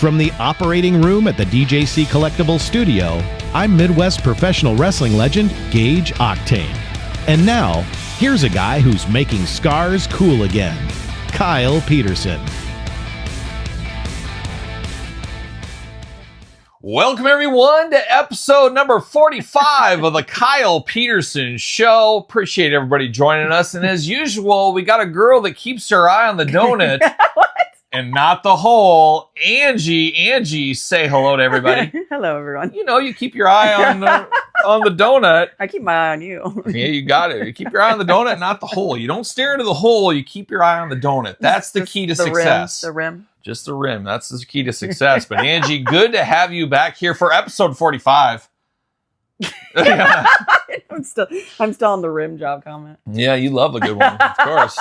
From the operating room at the DJC Collectibles Studio, I'm Midwest professional wrestling legend Gage Octane. And now, here's a guy who's making scars cool again, Kyle Peterson. Welcome, everyone, to episode number 45 of the Kyle Peterson Show. Appreciate everybody joining us. And as usual, we got a girl that keeps her eye on the donut and not the hole. Angie, say hello to everybody. Hello, everyone. You know, you keep your eye on the donut. I keep my eye on you. Yeah, you got it. You keep your eye on the donut, not the hole. You don't stare into the hole. You keep your eye on the donut. That's the key to success. The rim. Just the rim. That's the key to success. But Angie, good to have you back here for episode 45. I'm still on the rim job comment. Yeah, you love a good one, of course.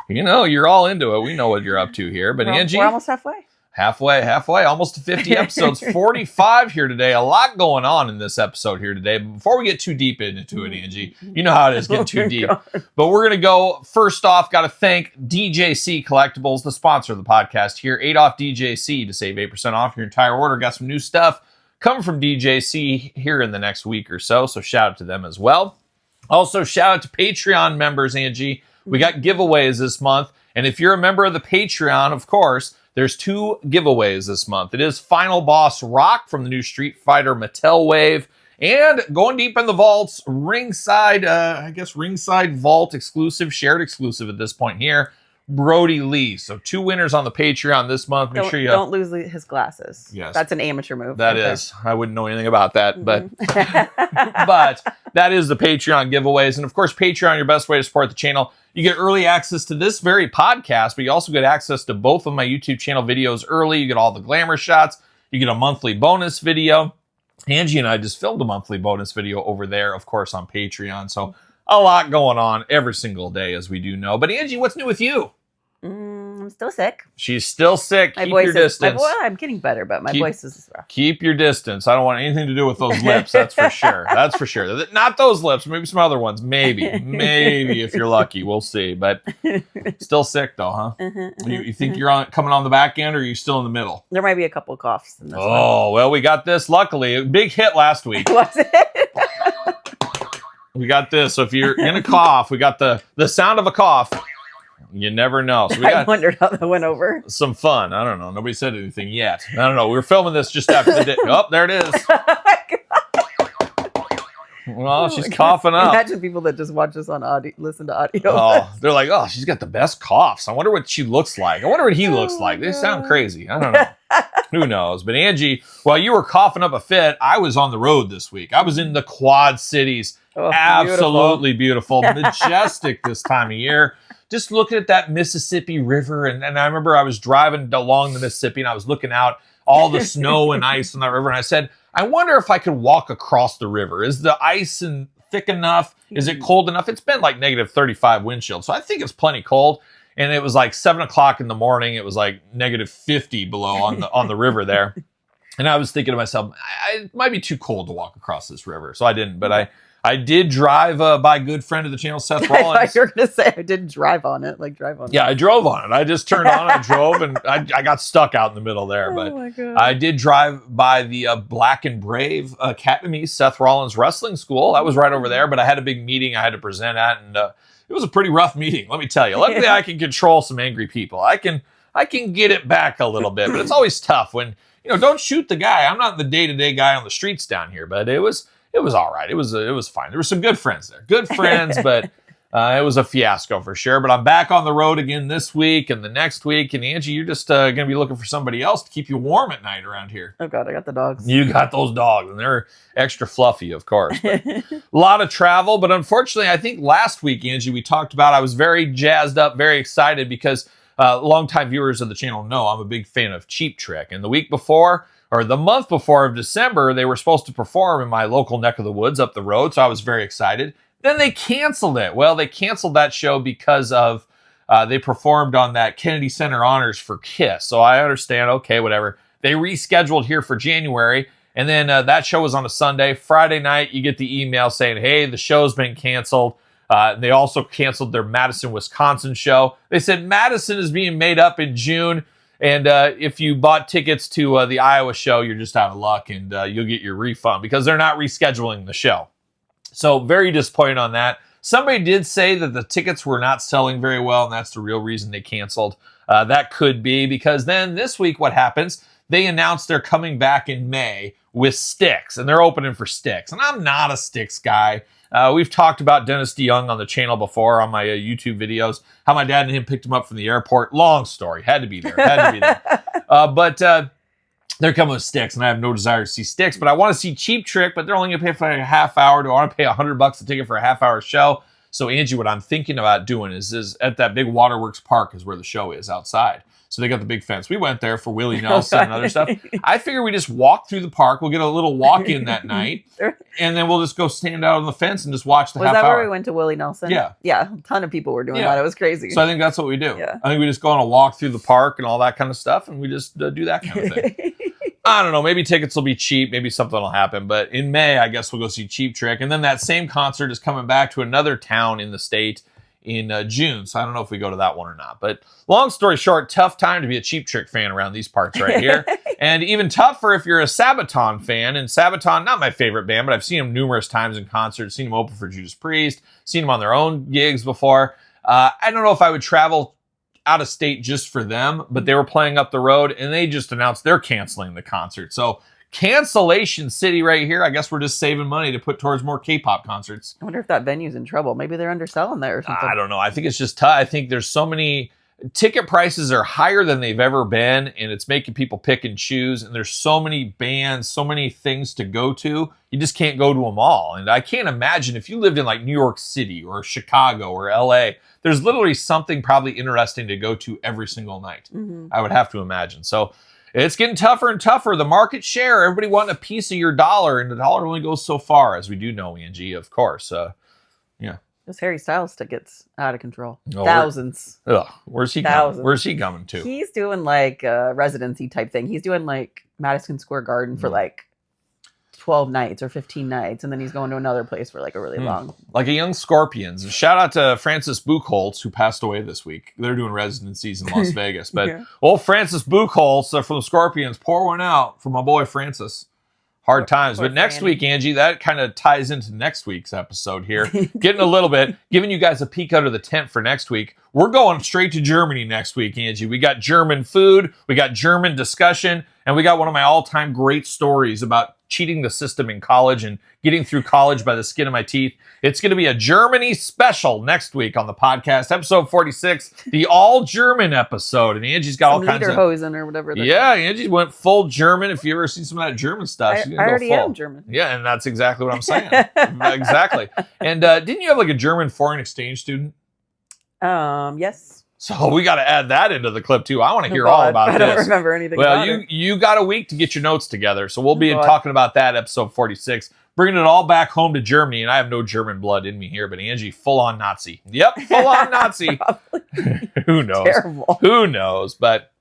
You know, you're all into it. We know what you're up to here. But Angie, we're almost halfway. Halfway, almost to 50 episodes, 45 here today. A lot going on in this episode here today. But before we get too deep into it, Angie, you know how it is getting too deep. But we're going to go, first off, got to thank DJC Collectibles, the sponsor of the podcast here. 8 off DJC to save 8% off your entire order. Got some new stuff coming from DJC here in the next week or so. So shout out to them as well. Also, shout out to Patreon members, Angie. We got giveaways this month. And if you're a member of the Patreon, of course, there's 2 giveaways this month. It is Final Boss Rock from the new Street Fighter Mattel Wave. And going deep in the vaults, ringside vault exclusive, shared exclusive at this point here, Brody Lee. So 2 winners on the Patreon this month. Make sure you don't lose his glasses. Yes. That's an amateur move. That is. I wouldn't know anything about that, but but that is the Patreon giveaways. And of course, Patreon, your best way to support the channel. You get early access to this very podcast, but you also get access to both of my YouTube channel videos early. You get all the glamour shots. You get a monthly bonus video. Angie and I just filmed a monthly bonus video over there, of course, on Patreon. So a lot going on every single day, as we do know. But Angie, what's new with you? I'm still sick. She's still sick. Keep your distance. I'm getting better, but my voice is rough. Keep your distance. I don't want anything to do with those lips. That's for sure. That's for sure. Not those lips. Maybe some other ones. Maybe if you're lucky. We'll see. But still sick though, huh? You think you're coming on the back end, or are you still in the middle? There might be a couple of coughs in this one. Well, we got this. Luckily, a big hit last week. Was it? We got this. So if you're in a cough, we got the sound of a cough. You never know. So I wondered how that went over. Some fun. I don't know. Nobody said anything yet. I don't know. We were filming this just after the day. Oh, there it is. Well, she's coughing up. Imagine people that just watch us on audio, listen to audio. Oh, they're like, oh, she's got the best coughs. I wonder what she looks like. I wonder what he looks like. They sound crazy. I don't know. Who knows? But Angie, while you were coughing up a fit, I was on the road this week. I was in the Quad Cities. Oh, absolutely beautiful. Majestic this time of year. Just looking at that Mississippi River. And I remember I was driving along the Mississippi and I was looking out all the snow and ice on that river. And I said, I wonder if I could walk across the river. Is the ice thick enough? Is it cold enough? It's been like negative 35 wind chill. So I think it's plenty cold. And it was like 7 o'clock in the morning. It was like negative 50 below on the river there. And I was thinking to myself, it might be too cold to walk across this river. So I didn't, but I did drive by a good friend of the channel, Seth Rollins. I thought you were going to say I didn't drive on it, drive on it. Yeah, I drove on it. I just turned on, I drove, and I got stuck out in the middle there. But my God. I did drive by the Black and Brave Academy, Seth Rollins Wrestling School. I was right over there, but I had a big meeting I had to present at, and it was a pretty rough meeting, let me tell you. Luckily, I can control some angry people. I can get it back a little bit, but it's always tough when, don't shoot the guy. I'm not the day-to-day guy on the streets down here, but it was all right. It was fine. There were some good friends there. Good friends, but it was a fiasco for sure. But I'm back on the road again this week and the next week. And Angie, you're just going to be looking for somebody else to keep you warm at night around here. Oh, God, I got the dogs. You got those dogs, and they're extra fluffy, of course. But a lot of travel. But unfortunately, I think last week, Angie, we talked about I was very jazzed up, very excited because longtime viewers of the channel know I'm a big fan of Cheap Trick. And the week before, or the month before of December, they were supposed to perform in my local neck of the woods up the road, so I was very excited. Then they canceled it. Well, they canceled that show because of they performed on that Kennedy Center Honors for KISS. So I understand, okay, whatever. They rescheduled here for January, and then that show was on a Sunday. Friday night, you get the email saying, hey, the show's been canceled. They also canceled their Madison, Wisconsin show. They said Madison is being made up in June. And if you bought tickets to the Iowa show, you're just out of luck, and you'll get your refund because they're not rescheduling the show. So very disappointed on that. Somebody did say that the tickets were not selling very well, and that's the real reason they canceled. That could be because then this week what happens, they announced they're coming back in May with Styx, and they're opening for Styx. And I'm not a Styx guy. We've talked about Dennis DeYoung on the channel before on my YouTube videos, how my dad and him picked him up from the airport. Long story. Had to be there. But they're coming with Styx, and I have no desire to see Styx, but I want to see Cheap Trick, but they're only going to pay for like a half hour. Do I want to pay $100 a ticket for a half hour show? So Angie, what I'm thinking about doing is at that big Waterworks Park is where the show is outside. So they got the big fence. We went there for Willie Nelson and other stuff. I figure we just walk through the park. We'll get a little walk in that night, and then we'll just go stand out on the fence and just watch the half hour. Was that where we went to Willie Nelson? Yeah. Yeah, a ton of people were doing that. It was crazy. So I think that's what we do. Yeah. I think we just go on a walk through the park and all that kind of stuff, and we just do that kind of thing. I don't know. Maybe tickets will be cheap. Maybe something will happen. But in May, I guess we'll go see Cheap Trick. And then that same concert is coming back to another town in the state in June. So I don't know if we go to that one or not. But long story short, tough time to be a Cheap Trick fan around these parts right here. And even tougher if you're a Sabaton fan. And Sabaton, not my favorite band, but I've seen them numerous times in concert. Seen them open for Judas Priest. Seen them on their own gigs before. I don't know if I would travel out of state just for them, but they were playing up the road, and they just announced they're canceling the concert. So cancellation city right here. I guess we're just saving money to put towards more K-pop concerts. I wonder if that venue's in trouble. Maybe they're underselling there or something. I don't know. I think it's just tough. I think there's so many ticket prices are higher than they've ever been, and it's making people pick and choose. And there's so many bands, so many things to go to. You just can't go to them all. And I can't imagine if you lived in like New York City or Chicago or LA, there's literally something probably interesting to go to every single night. Mm-hmm. I would have to imagine. So it's getting tougher and tougher. The market share, everybody wanting a piece of your dollar, and the dollar only goes so far, as we do know, Angie, of course. Yeah. Those Harry Styles tickets out of control. Oh, Thousands. Where's he Thousands. coming? Where's he coming to? He's doing like a residency type thing. He's doing like Madison Square Garden for like 12 nights or 15 nights, and then he's going to another place for like a really long. Like a young Scorpions. Shout out to Francis Buchholz, who passed away this week. They're doing residencies in Las Vegas. But old Francis Buchholz from the Scorpions, pour one out for my boy Francis. Hard times. But next week, Angie, that kind of ties into next week's episode here. Getting a little bit, giving you guys a peek under the tent for next week. We're going straight to Germany next week, Angie. We got German food, we got German discussion, and we got one of my all-time great stories about cheating the system in college and getting through college by the skin of my teeth. It's going to be a Germany special next week on the podcast, episode 46, the all-German episode. And Angie's got all kinds of... Lederhosen or whatever. Yeah, Angie went full German. If you ever seen some of that German stuff, she's I already go full. am German. Yeah, and that's exactly what I'm saying. Exactly. And didn't you have like a German foreign exchange student? Yes. So we got to add that into the clip too. I want to hear all about this. I don't remember anything about it. You got a week to get your notes together. So we'll be talking about that episode 46, bringing it all back home to Germany. And I have no German blood in me here, but Angie, full on Nazi. Yep, full on Nazi. Who knows? Terrible. Who knows? But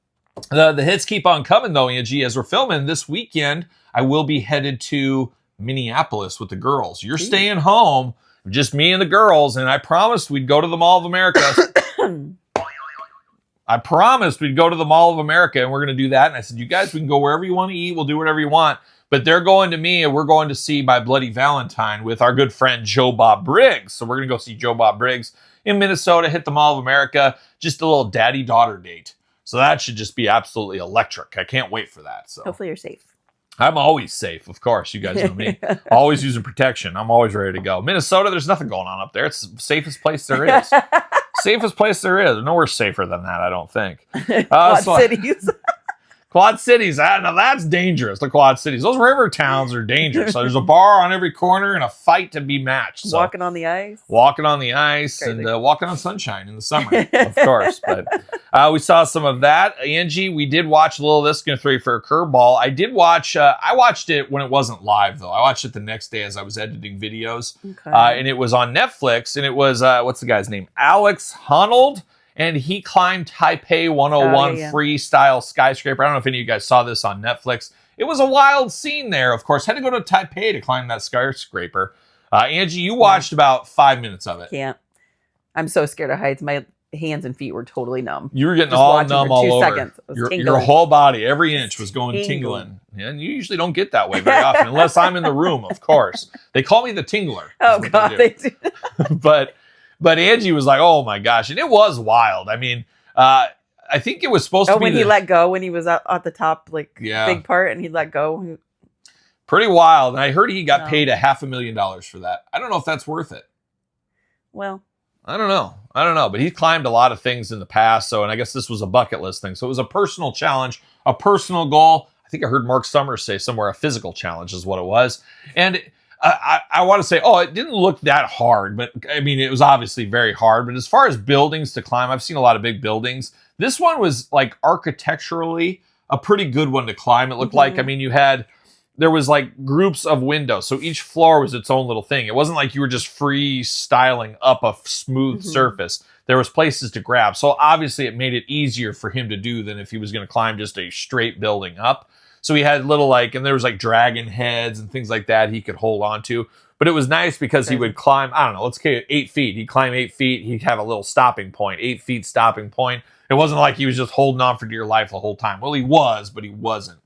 the hits keep on coming though, Angie. As we're filming this weekend, I will be headed to Minneapolis with the girls. You're staying home, just me and the girls. And I promised we'd go to the Mall of America. I promised we'd go to the Mall of America, and we're going to do that. And I said, you guys, we can go wherever you want to eat. We'll do whatever you want. But they're going to me, and we're going to see My Bloody Valentine with our good friend Joe Bob Briggs. So we're going to go see Joe Bob Briggs in Minnesota, hit the Mall of America, just a little daddy-daughter date. So that should just be absolutely electric. I can't wait for that. So hopefully you're safe. I'm always safe, of course. You guys know me. Always using protection. I'm always ready to go. Minnesota, there's nothing going on up there. It's the safest place there is. Safest place there is. Nowhere safer than that, I don't think. Quad Cities. Quad Cities. Now that's dangerous, the Quad Cities. Those river towns are dangerous. So there's a bar on every corner and a fight to be matched. So, walking on the ice. Walking on the ice and walking on sunshine in the summer, of course. But we saw some of that. Angie, we did watch a little of this. Going to throw you for a curveball. I did watch, I watched it when it wasn't live, though. I watched it the next day as I was editing videos. Okay. And it was on Netflix. And it was, what's the guy's name? Alex Honnold. And he climbed Taipei 101 freestyle skyscraper. I don't know if any of you guys saw this on Netflix. It was a wild scene there, of course. Had to go to Taipei to climb that skyscraper. Angie, you watched about 5 minutes of it. Can't. I'm so scared of heights. My hands and feet were totally numb. You were getting Just all watching numb for all 2 over. seconds. It was Your tingling. whole body, every inch was going tingling. And you usually don't get that way very often, unless I'm in the room, of course. They call me the tingler. Oh, God. They do. but Angie was like, oh, my gosh. And it was wild. I mean, I think it was supposed to be... when he let go, when he was at the top, like, Yeah. big part, and he let go. Pretty wild. And I heard he got paid $500,000 for that. I don't know if that's worth it. Well... I don't know. But he climbed a lot of things in the past. So, and I guess this was a bucket list thing. So it was a personal challenge, a personal goal. I think I heard Mark Summers say somewhere a physical challenge is what it was. And I want to say, it didn't look that hard, but I mean, it was obviously very hard. But as far as buildings to climb, I've seen a lot of big buildings. This one was like architecturally a pretty good one to climb. It looked like, I mean, there was like groups of windows. So each floor was its own little thing. It wasn't like you were just freestyling up a smooth surface. There was places to grab. So obviously it made it easier for him to do than if he was going to climb just a straight building up. So he had little and there was like dragon heads and things like that he could hold on to. But it was nice because he would climb, I don't know, let's say 8 feet. He'd climb 8 feet. He'd have a little stopping point, 8 feet stopping point. It wasn't like he was just holding on for dear life the whole time. Well, he was, but he wasn't.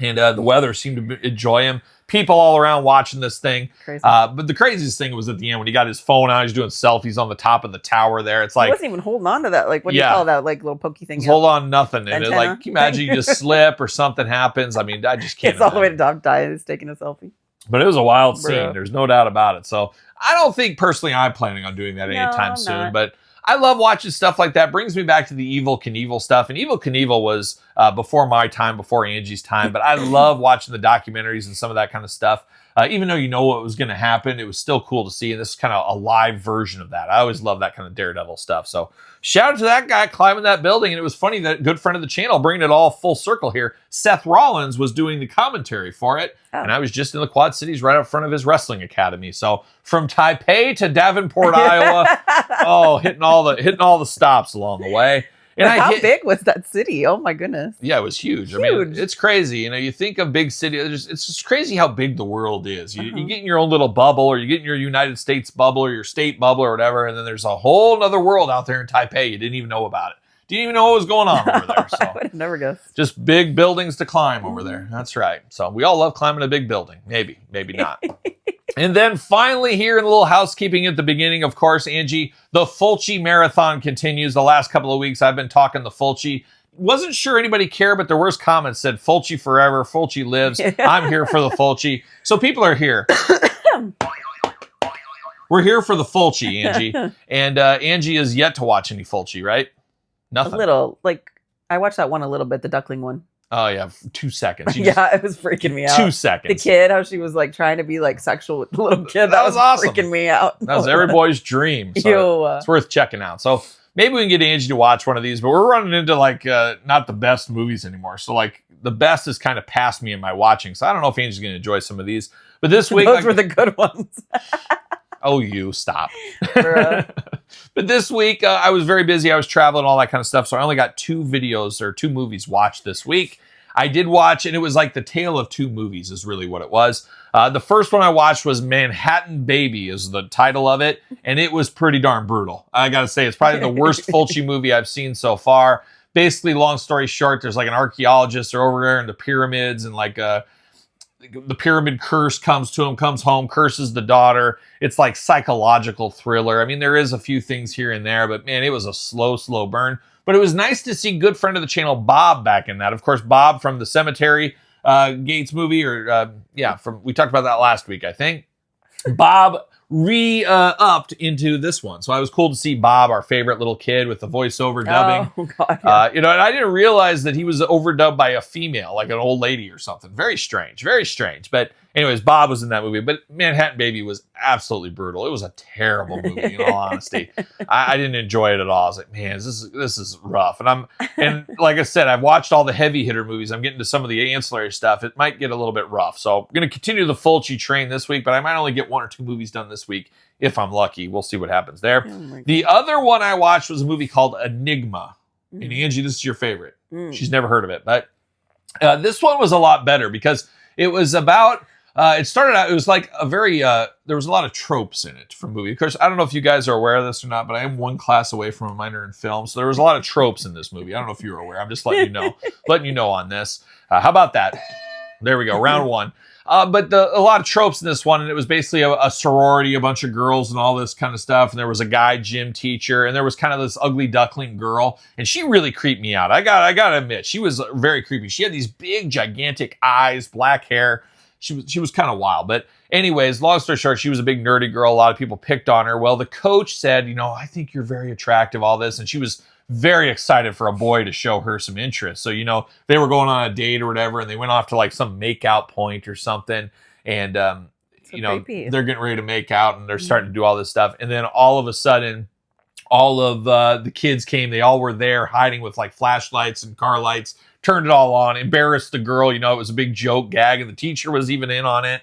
And the weather seemed to enjoy him. People all around watching this thing. Crazy. But the craziest thing was at the end when he got his phone out. He's doing selfies on the top of the tower there. It's like... He wasn't even holding on to that. Like, what do you call that? Like, little pokey thing? Hold on nothing. And it, Antenna? like, can you imagine you just slip or something happens? I mean, I just can't It's all the way to imagine. top die and he's taking a selfie. But it was a wild Bro. scene. There's no doubt about it. So I don't think personally I'm planning on doing that anytime I'm soon. not. But I love watching stuff like that. Brings me back to the Evil Knievel stuff. And Evil Knievel was before my time, before Angie's time. But I love watching the documentaries and some of that kind of stuff. Even though you know what was going to happen, it was still cool to see. And this is kind of a live version of that. I always love that kind of daredevil stuff. So shout out to that guy climbing that building. And it was funny that a good friend of the channel, bringing it all full circle here, Seth Rollins was doing the commentary for it. Oh. And I was just in the Quad Cities right up front of his wrestling academy. So from Taipei to Davenport, Iowa, hitting all the stops along the way. And How big was that city? Oh my goodness. Yeah, it was huge. I mean, it's crazy. You know, you think of big cities, it's just crazy how big the world is. You get in your own little bubble, or you get in your United States bubble or your state bubble or whatever, and then there's a whole other world out there in Taipei. You didn't even know about it. Didn't even know what was going on over there. So I would have never guessed. just big buildings to climb over there. That's right. So we all love climbing a big building. Maybe not. And then finally here in a little housekeeping at the beginning, of course, Angie, the Fulci Marathon continues. The last couple of weeks I've been talking the Fulci. Wasn't sure anybody cared, but the worst comments said Fulci forever, Fulci lives. I'm here for the Fulci. So people are here. We're here for the Fulci, Angie. And Angie is yet to watch any Fulci, right? Nothing. A little. Like, I watched that one a little bit, the duckling one. Oh, yeah. 2 seconds. Yeah, it was freaking me out. 2 seconds. The kid, how she was like trying to be like sexual with the little kid. That was awesome. Freaking me out. That was every boy's dream. So it's worth checking out. So maybe we can get Angie to watch one of these, but we're running into like not the best movies anymore. So like the best is kind of past me in my watching. So I don't know if Angie's going to enjoy some of these. But this week... Those were the good ones. Oh, you stop. But this week, I was very busy. I was traveling, all that kind of stuff. So I only got 2 movies watched this week. I did watch, and it was like the tale of 2 movies is really what it was. The first one I watched was Manhattan Baby is the title of it. And it was pretty darn brutal. I got to say, it's probably the worst Fulci movie I've seen so far. Basically, long story short, there's like an archaeologist. They're over there in the pyramids, and like the pyramid curse comes to him, comes home, curses the daughter. It's like psychological thriller. I mean, there is a few things here and there, but man, it was a slow burn. But it was nice to see good friend of the channel, Bob, back in that. Of course, Bob from the Cemetery Gates movie, we talked about that last week, I think. Bob upped into this one. So I was cool to see Bob, our favorite little kid, with the voiceover dubbing. Oh, God. Yeah. And I didn't realize that he was overdubbed by a female, like an old lady or something. Very strange. But anyways, Bob was in that movie. But Manhattan Baby was absolutely brutal. It was a terrible movie, in all honesty. I didn't enjoy it at all. I was like, man, this is rough. And like I said, I've watched all the heavy hitter movies. I'm getting to some of the ancillary stuff. It might get a little bit rough. So I'm going to continue the Fulci train this week, but I might only get 1 or 2 movies done this week if I'm lucky. We'll see what happens there. The other one I watched was a movie called Enigma. And Angie, this is your favorite. She's never heard of it, but this one was a lot better because it was about It started out, it was like a very, there was a lot of tropes in it from movie. Of course, I don't know if you guys are aware of this or not, but I am one class away from a minor in film. So there was a lot of tropes in this movie. I don't know if you were aware. I'm just letting you know on this. How about that? There we go. Round one. But a lot of tropes in this one, and it was basically a sorority, a bunch of girls and all this kind of stuff. And there was a guy gym teacher, and there was kind of this ugly duckling girl, and she really creeped me out. I gotta admit, she was very creepy. She had these big, gigantic eyes, black hair. She was kind of wild. But anyways, long story short, she was a big nerdy girl. A lot of people picked on her. Well, the coach said, I think you're very attractive, all this. And she was very excited for a boy to show her some interest. So, they were going on a date or whatever, and they went off to like some make-out point or something. And, creepy. They're getting ready to make out, and they're starting to do all this stuff. And then all of a sudden, all of the kids came. They all were there hiding with like flashlights and car lights, turned it all on, embarrassed the girl. It was a big joke gag, and the teacher was even in on it.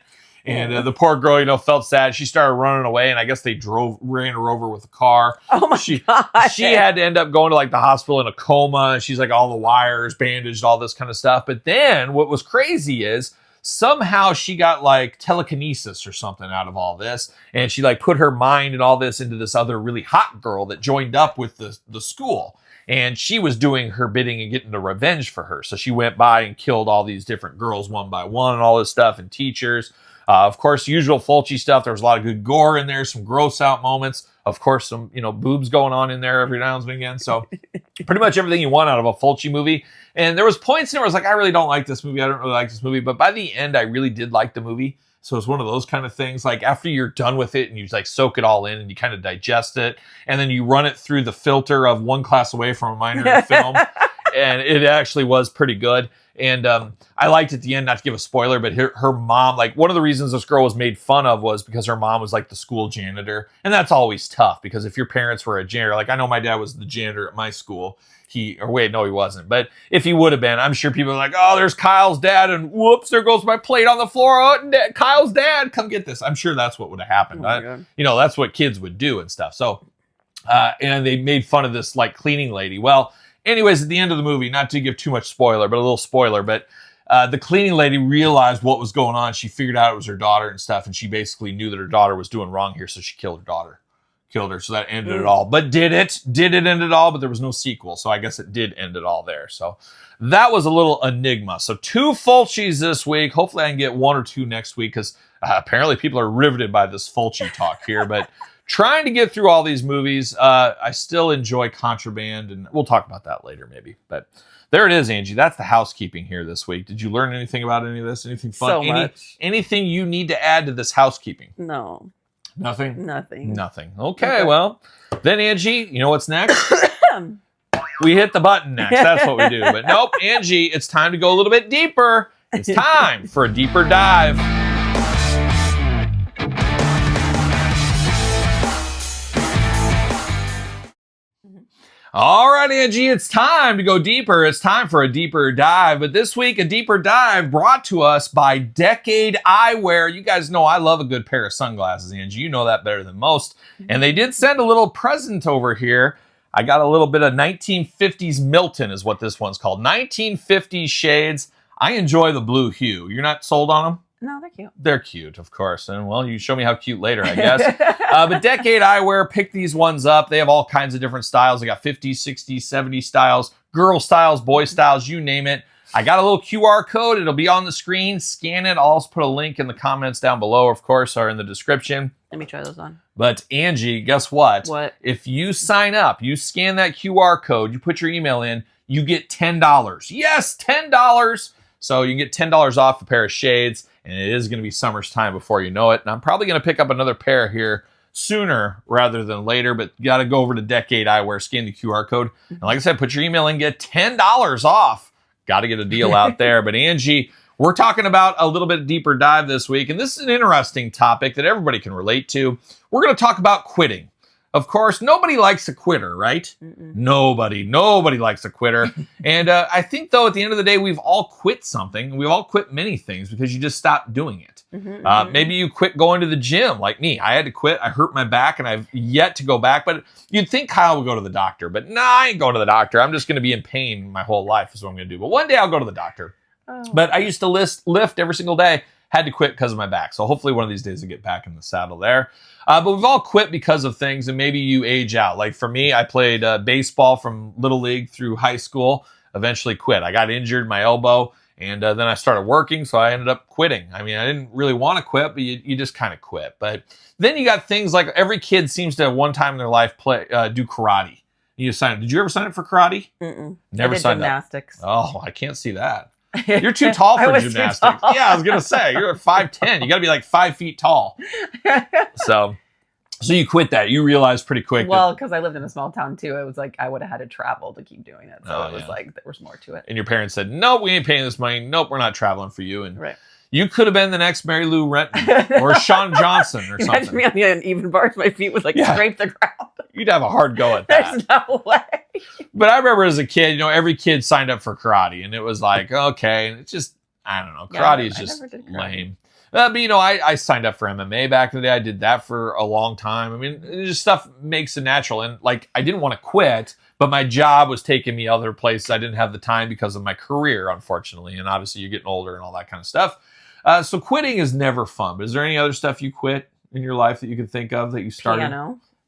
And the poor girl, felt sad. She started running away, and I guess they ran her over with a car. Oh my God. She had to end up going to like the hospital in a coma. And she's like all the wires bandaged, all this kind of stuff. But then what was crazy is somehow she got like telekinesis or something out of all this. And she like put her mind and all this into this other really hot girl that joined up with the school. And she was doing her bidding and getting the revenge for her. So she went by and killed all these different girls one by one and all this stuff, and teachers. Of course, usual Fulci stuff. There was a lot of good gore in there, some gross out moments. Of course, some, boobs going on in there every now and again. So pretty much everything you want out of a Fulci movie. And there was points in there where I was like, I really don't like this movie. I don't really like this movie. But by the end, I really did like the movie. So it's one of those kind of things. Like after you're done with it and you like soak it all in and you kind of digest it, and then you run it through the filter of one class away from a minor in film. And it actually was pretty good. And I liked at the end, not to give a spoiler, but her mom, like one of the reasons this girl was made fun of was because her mom was like the school janitor. And that's always tough because if your parents were a janitor, like I know my dad was the janitor at my school. He wasn't. But if he would have been, I'm sure people are like, oh, there's Kyle's dad. And whoops, there goes my plate on the floor. Oh, Kyle's dad, come get this. I'm sure that's what would have happened. That's what kids would do and stuff. So, and they made fun of this like cleaning lady. Well, anyways, at the end of the movie, not to give too much spoiler, but a little spoiler, but the cleaning lady realized what was going on. She figured out it was her daughter and stuff, and she basically knew that her daughter was doing wrong here, so she killed her daughter. Killed her, so that ended it all. But did it end it all? But there was no sequel, so I guess it did end it all there. So that was a little enigma. So 2 Fulcis this week. Hopefully I can get 1 or 2 next week, because apparently people are riveted by this Fulci talk here, but trying to get through all these movies. I still enjoy Contraband, and we'll talk about that later maybe. But there it is, Angie. That's the housekeeping here this week. Did you learn anything about any of this? Anything fun? So much. Anything you need to add to this housekeeping? No. Nothing? Nothing. Okay, well, then Angie, you know what's next? We hit the button next. That's what we do. But nope, Angie, it's time to go a little bit deeper. It's time for a deeper dive. All right, Angie, it's time to go deeper. It's time for a deeper dive. But this week, a deeper dive brought to us by Decade Eyewear. You guys know I love a good pair of sunglasses, Angie. You know that better than most. And they did send a little present over here. I got a little bit of 1950s Milton is what this one's called. 1950s shades. I enjoy the blue hue. You're not sold on them? No, they're cute. They're cute, of course. And, well, you show me how cute later, I guess. But Decade Eyewear picked these ones up. They have all kinds of different styles. They got 50s, 60s, 70s styles, girl styles, boy styles, you name it. I got a little QR code. It'll be on the screen. Scan it. I'll also put a link in the comments down below, of course, or in the description. Let me try those on. But, Angie, guess what? What? If you sign up, you scan that QR code, you put your email in, you get $10. Yes, $10. So you can get $10 off a pair of shades. And it is going to be summer's time before you know it. And I'm probably going to pick up another pair here sooner rather than later. But you got to go over to Decade Eyewear, scan the QR code. And like I said, put your email in, get $10 off. Got to get a deal out there. But Angie, we're talking about a little bit deeper dive this week. And this is an interesting topic that everybody can relate to. We're going to talk about quitting. Of course, nobody likes a quitter, right? Nobody likes a quitter. And I think, though, at the end of the day, we've all quit something. We've all quit many things because you just stopped doing it. Maybe you quit going to the gym like me. I had to quit. I hurt my back, and I've yet to go back. But you'd think Kyle would go to the doctor. But nah, I ain't going to the doctor. I'm just going to be in pain my whole life is what I'm going to do. But one day I'll go to the doctor. But I used to lift every single day. had to quit because of my back. So hopefully one of these days I get back in the saddle there. But we've all quit because of things, and maybe you age out. Like for me, I played baseball from Little League through high school, eventually quit. I got injured, my elbow, and then I started working, so I ended up quitting. I mean, I didn't really want to quit, but you just kind of quit. But then you got things like every kid seems to at one time in their life do karate. You sign up. Did you ever sign up for karate? Mm-mm. Never signed gymnastics. up. Oh, I can't see that. You're too tall for gymnastics. Yeah, I was going to say, you're at 5'10". You got to be like 5 feet tall. So you quit that. You realized pretty quick. Well, because I lived in a small town too. It was like I would have had to travel to keep doing it. So it was like there was more to it. And your parents said, nope, we ain't paying this money. Nope, we're not traveling for you. And right. You could have been the next Mary Lou Retton or Sean Johnson or something. Imagine me on the uneven bars. My feet would scrape the ground. You'd have a hard go at that. There's no way. But I remember as a kid, every kid signed up for karate, and it was like, okay, and it's just, I don't know, karate is just lame. But I signed up for MMA back in the day. I did that for a long time. I mean, it just stuff makes it natural, and like I didn't want to quit, but my job was taking me other places. I didn't have the time because of my career, unfortunately, and obviously you're getting older and all that kind of stuff. So quitting is never fun. But is there any other stuff you quit in your life that you can think of that you started?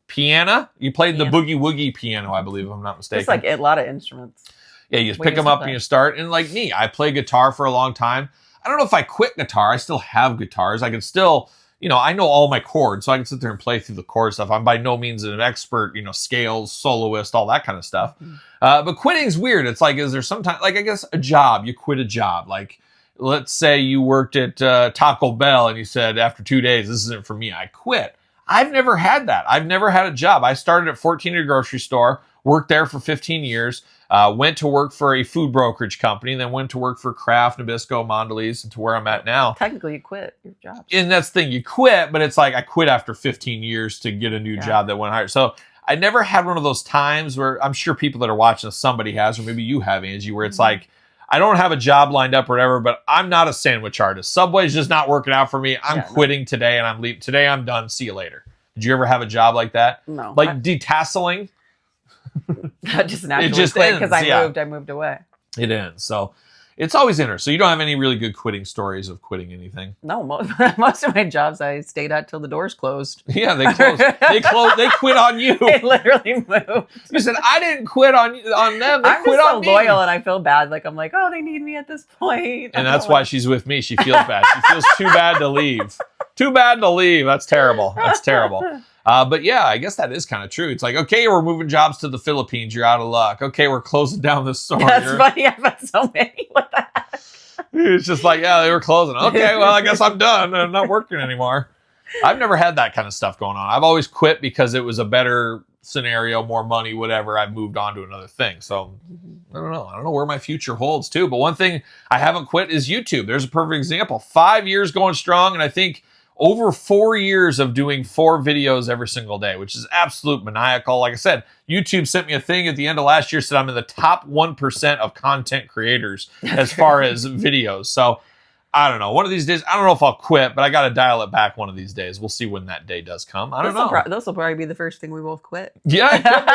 Piano? You played the boogie woogie piano, I believe, if I'm not mistaken. It's like a lot of instruments. Yeah, you just pick them up and you start. And like me, I play guitar for a long time. I don't know if I quit guitar. I still have guitars. I can still, I know all my chords, so I can sit there and play through the chord stuff. I'm by no means an expert, scales, soloist, all that kind of stuff. Mm-hmm. But quitting's weird. It's like, is there sometimes, like I guess a job, you quit a job. Like, let's say you worked at Taco Bell and you said, after 2 days, this isn't for me, I quit. I've never had that. I've never had a job. I started at 14 at a grocery store, worked there for 15 years, went to work for a food brokerage company, then went to work for Kraft, Nabisco, Mondelez, and to where I'm at now. Technically, you quit your job. And that's the thing, you quit, but it's like I quit after 15 years to get a new job that went higher. So I never had one of those times where I'm sure people that are watching this, somebody has, or maybe you have, Angie, where it's like, I don't have a job lined up or whatever, but I'm not a sandwich artist. Subway's just not working out for me. I'm quitting today and I'm leaving. Today I'm done. See you later. Did you ever have a job like that? No. Like detasseling? I just naturally quit because I moved away. It ends. So it's always interesting. So you don't have any really good quitting stories of quitting anything? No, most of my jobs I stayed at till the doors closed. Yeah, they closed. They quit on you. They literally moved. You said, I didn't quit on them. They quit on me. I'm so loyal and I feel bad. Like, I'm like, oh, they need me at this point. And that's why she's with me. She feels bad. She feels too bad to leave. Too bad to leave. That's terrible. That's terrible. But yeah, I guess that is kind of true. It's like, okay, we're moving jobs to the Philippines. You're out of luck. Okay, we're closing down this store. That's funny. I've had so many with that. It's just like, yeah, they were closing. Okay, well, I guess I'm done. I'm not working anymore. I've never had that kind of stuff going on. I've always quit because it was a better scenario, more money, whatever. I've moved on to another thing. So I don't know. I don't know where my future holds too. But one thing I haven't quit is YouTube. There's a perfect example. 5 years going strong. And I think over 4 years of doing 4 videos every single day, which is absolute maniacal. Like I said, YouTube sent me a thing at the end of last year, said I'm in the top 1% of content creators as far as videos. So I don't know. One of these days, I don't know if I'll quit, but I got to dial it back one of these days. We'll see when that day does come. I don't know. This will probably be the first thing we both quit. Yeah, it could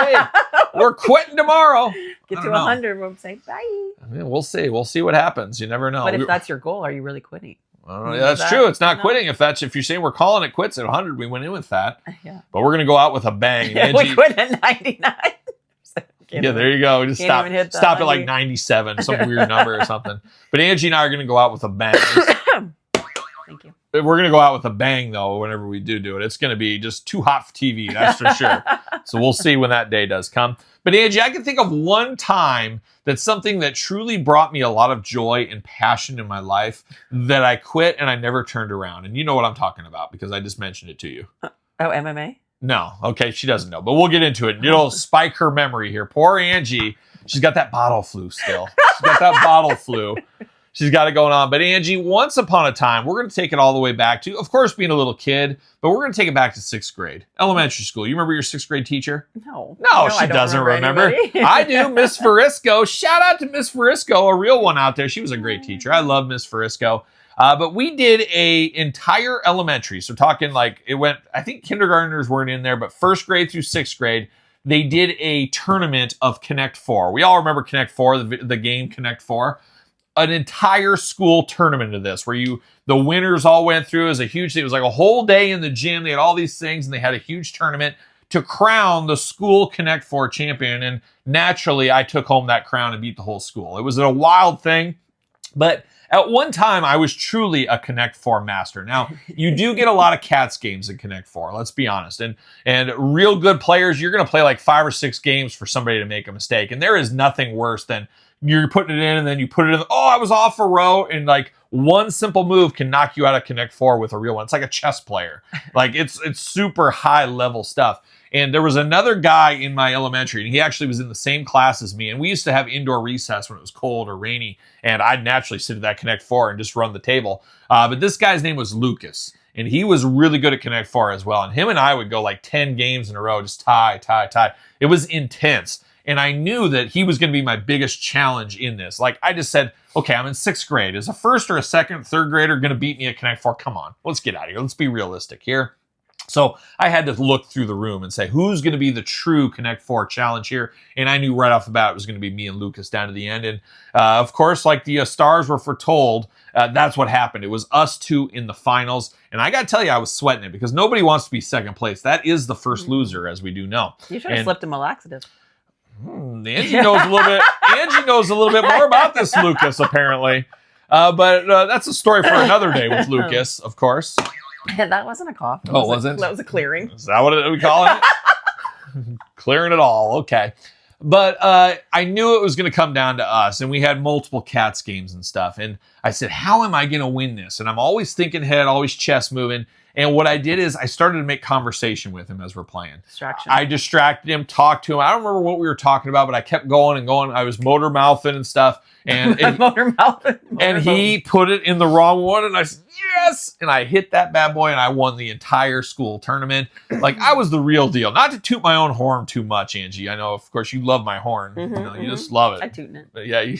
be. We're quitting tomorrow. Get to 100, we'll say bye. I mean, we'll see. We'll see what happens. You never know. But if that's your goal, are you really quitting? That's true. It's not quitting. If you're saying we're calling it quits at 100, we went in with that. Yeah. But we're going to go out with a bang. Yeah, we quit at 99. There you go. Just stop at like 97, some weird number or something. But Angie and I are going to go out with a bang. Thank you. We're going to go out with a bang, though, whenever we do it. It's going to be just too hot for TV, that's for sure. So we'll see when that day does come. But Angie, I can think of one time that's something that truly brought me a lot of joy and passion in my life that I quit and I never turned around. And you know what I'm talking about because I just mentioned it to you. MMA? No. Okay, she doesn't know, but we'll get into it. It'll spike her memory here. Poor Angie. She's got that bottle flu still. She's got that bottle flu. She's got it going on. But Angie, once upon a time, we're going to take it all the way back to, of course, being a little kid, but we're going to take it back to 6th grade, elementary school. You remember your 6th grade teacher? No, she doesn't remember. I do. Miss Farisco. Shout out to Miss Farisco, a real one out there. She was a great teacher. I love Miss Farisco. But we did a entire elementary. So talking like it went, I think kindergartners weren't in there, but 1st grade through 6th grade, they did a tournament of Connect 4. We all remember Connect 4, the game Connect 4. an entire school tournament of this where the winners all went through as a huge thing. It was like a whole day in the gym. They had all these things and they had a huge tournament to crown the school Connect Four champion. And naturally, I took home that crown and beat the whole school. It was a wild thing, but at one time, I was truly a Connect Four master. Now, you do get a lot of cats games in Connect Four, let's be honest. And real good players, you're going to play like 5 or 6 games for somebody to make a mistake. And there is nothing worse than you're putting it in and then you put it in. Oh, I was off a row. And like one simple move can knock you out of Connect Four with a real one. It's like a chess player. Like it's super high level stuff. And there was another guy in my elementary, and he actually was in the same class as me. And we used to have indoor recess when it was cold or rainy. And I'd naturally sit at that Connect Four and just run the table. But this guy's name was Lucas. And he was really good at Connect Four as well. And him and I would go like 10 games in a row, just tie. It was intense. And I knew that he was going to be my biggest challenge in this. Like I just said, okay, I'm in 6th grade. Is a first or a second, third grader going to beat me at Connect Four? Come on, let's get out of here. Let's be realistic here. So I had to look through the room and say, who's going to be the true Connect Four challenge here? And I knew right off the bat it was going to be me and Lucas down to the end. And of course, like the stars were foretold, that's what happened. It was us two in the finals. And I got to tell you, I was sweating it because nobody wants to be second place. That is the first loser, as we do know. You should have slipped him a laxative. Angie knows a little bit. Angie knows a little bit more about this Lucas, apparently. But that's a story for another day with Lucas, of course. That wasn't a cough. Oh, wasn't? That was a clearing. Is that what we call it? Clearing it all. Okay. But I knew it was going to come down to us, and we had multiple cats games and stuff. And I said, how am I going to win this? And I'm always thinking ahead, always chest moving. And what I did is I started to make conversation with him as we're playing. Distraction. I distracted him, talked to him. I don't remember what we were talking about, but I kept going and going. I was motor mouthing and stuff. And he put it in the wrong one. And I said, yes. And I hit that bad boy and I won the entire school tournament. Like I was the real deal. Not to toot my own horn too much, Angie. I know, of course, you love my horn. You just love it. I tootin' it. But yeah,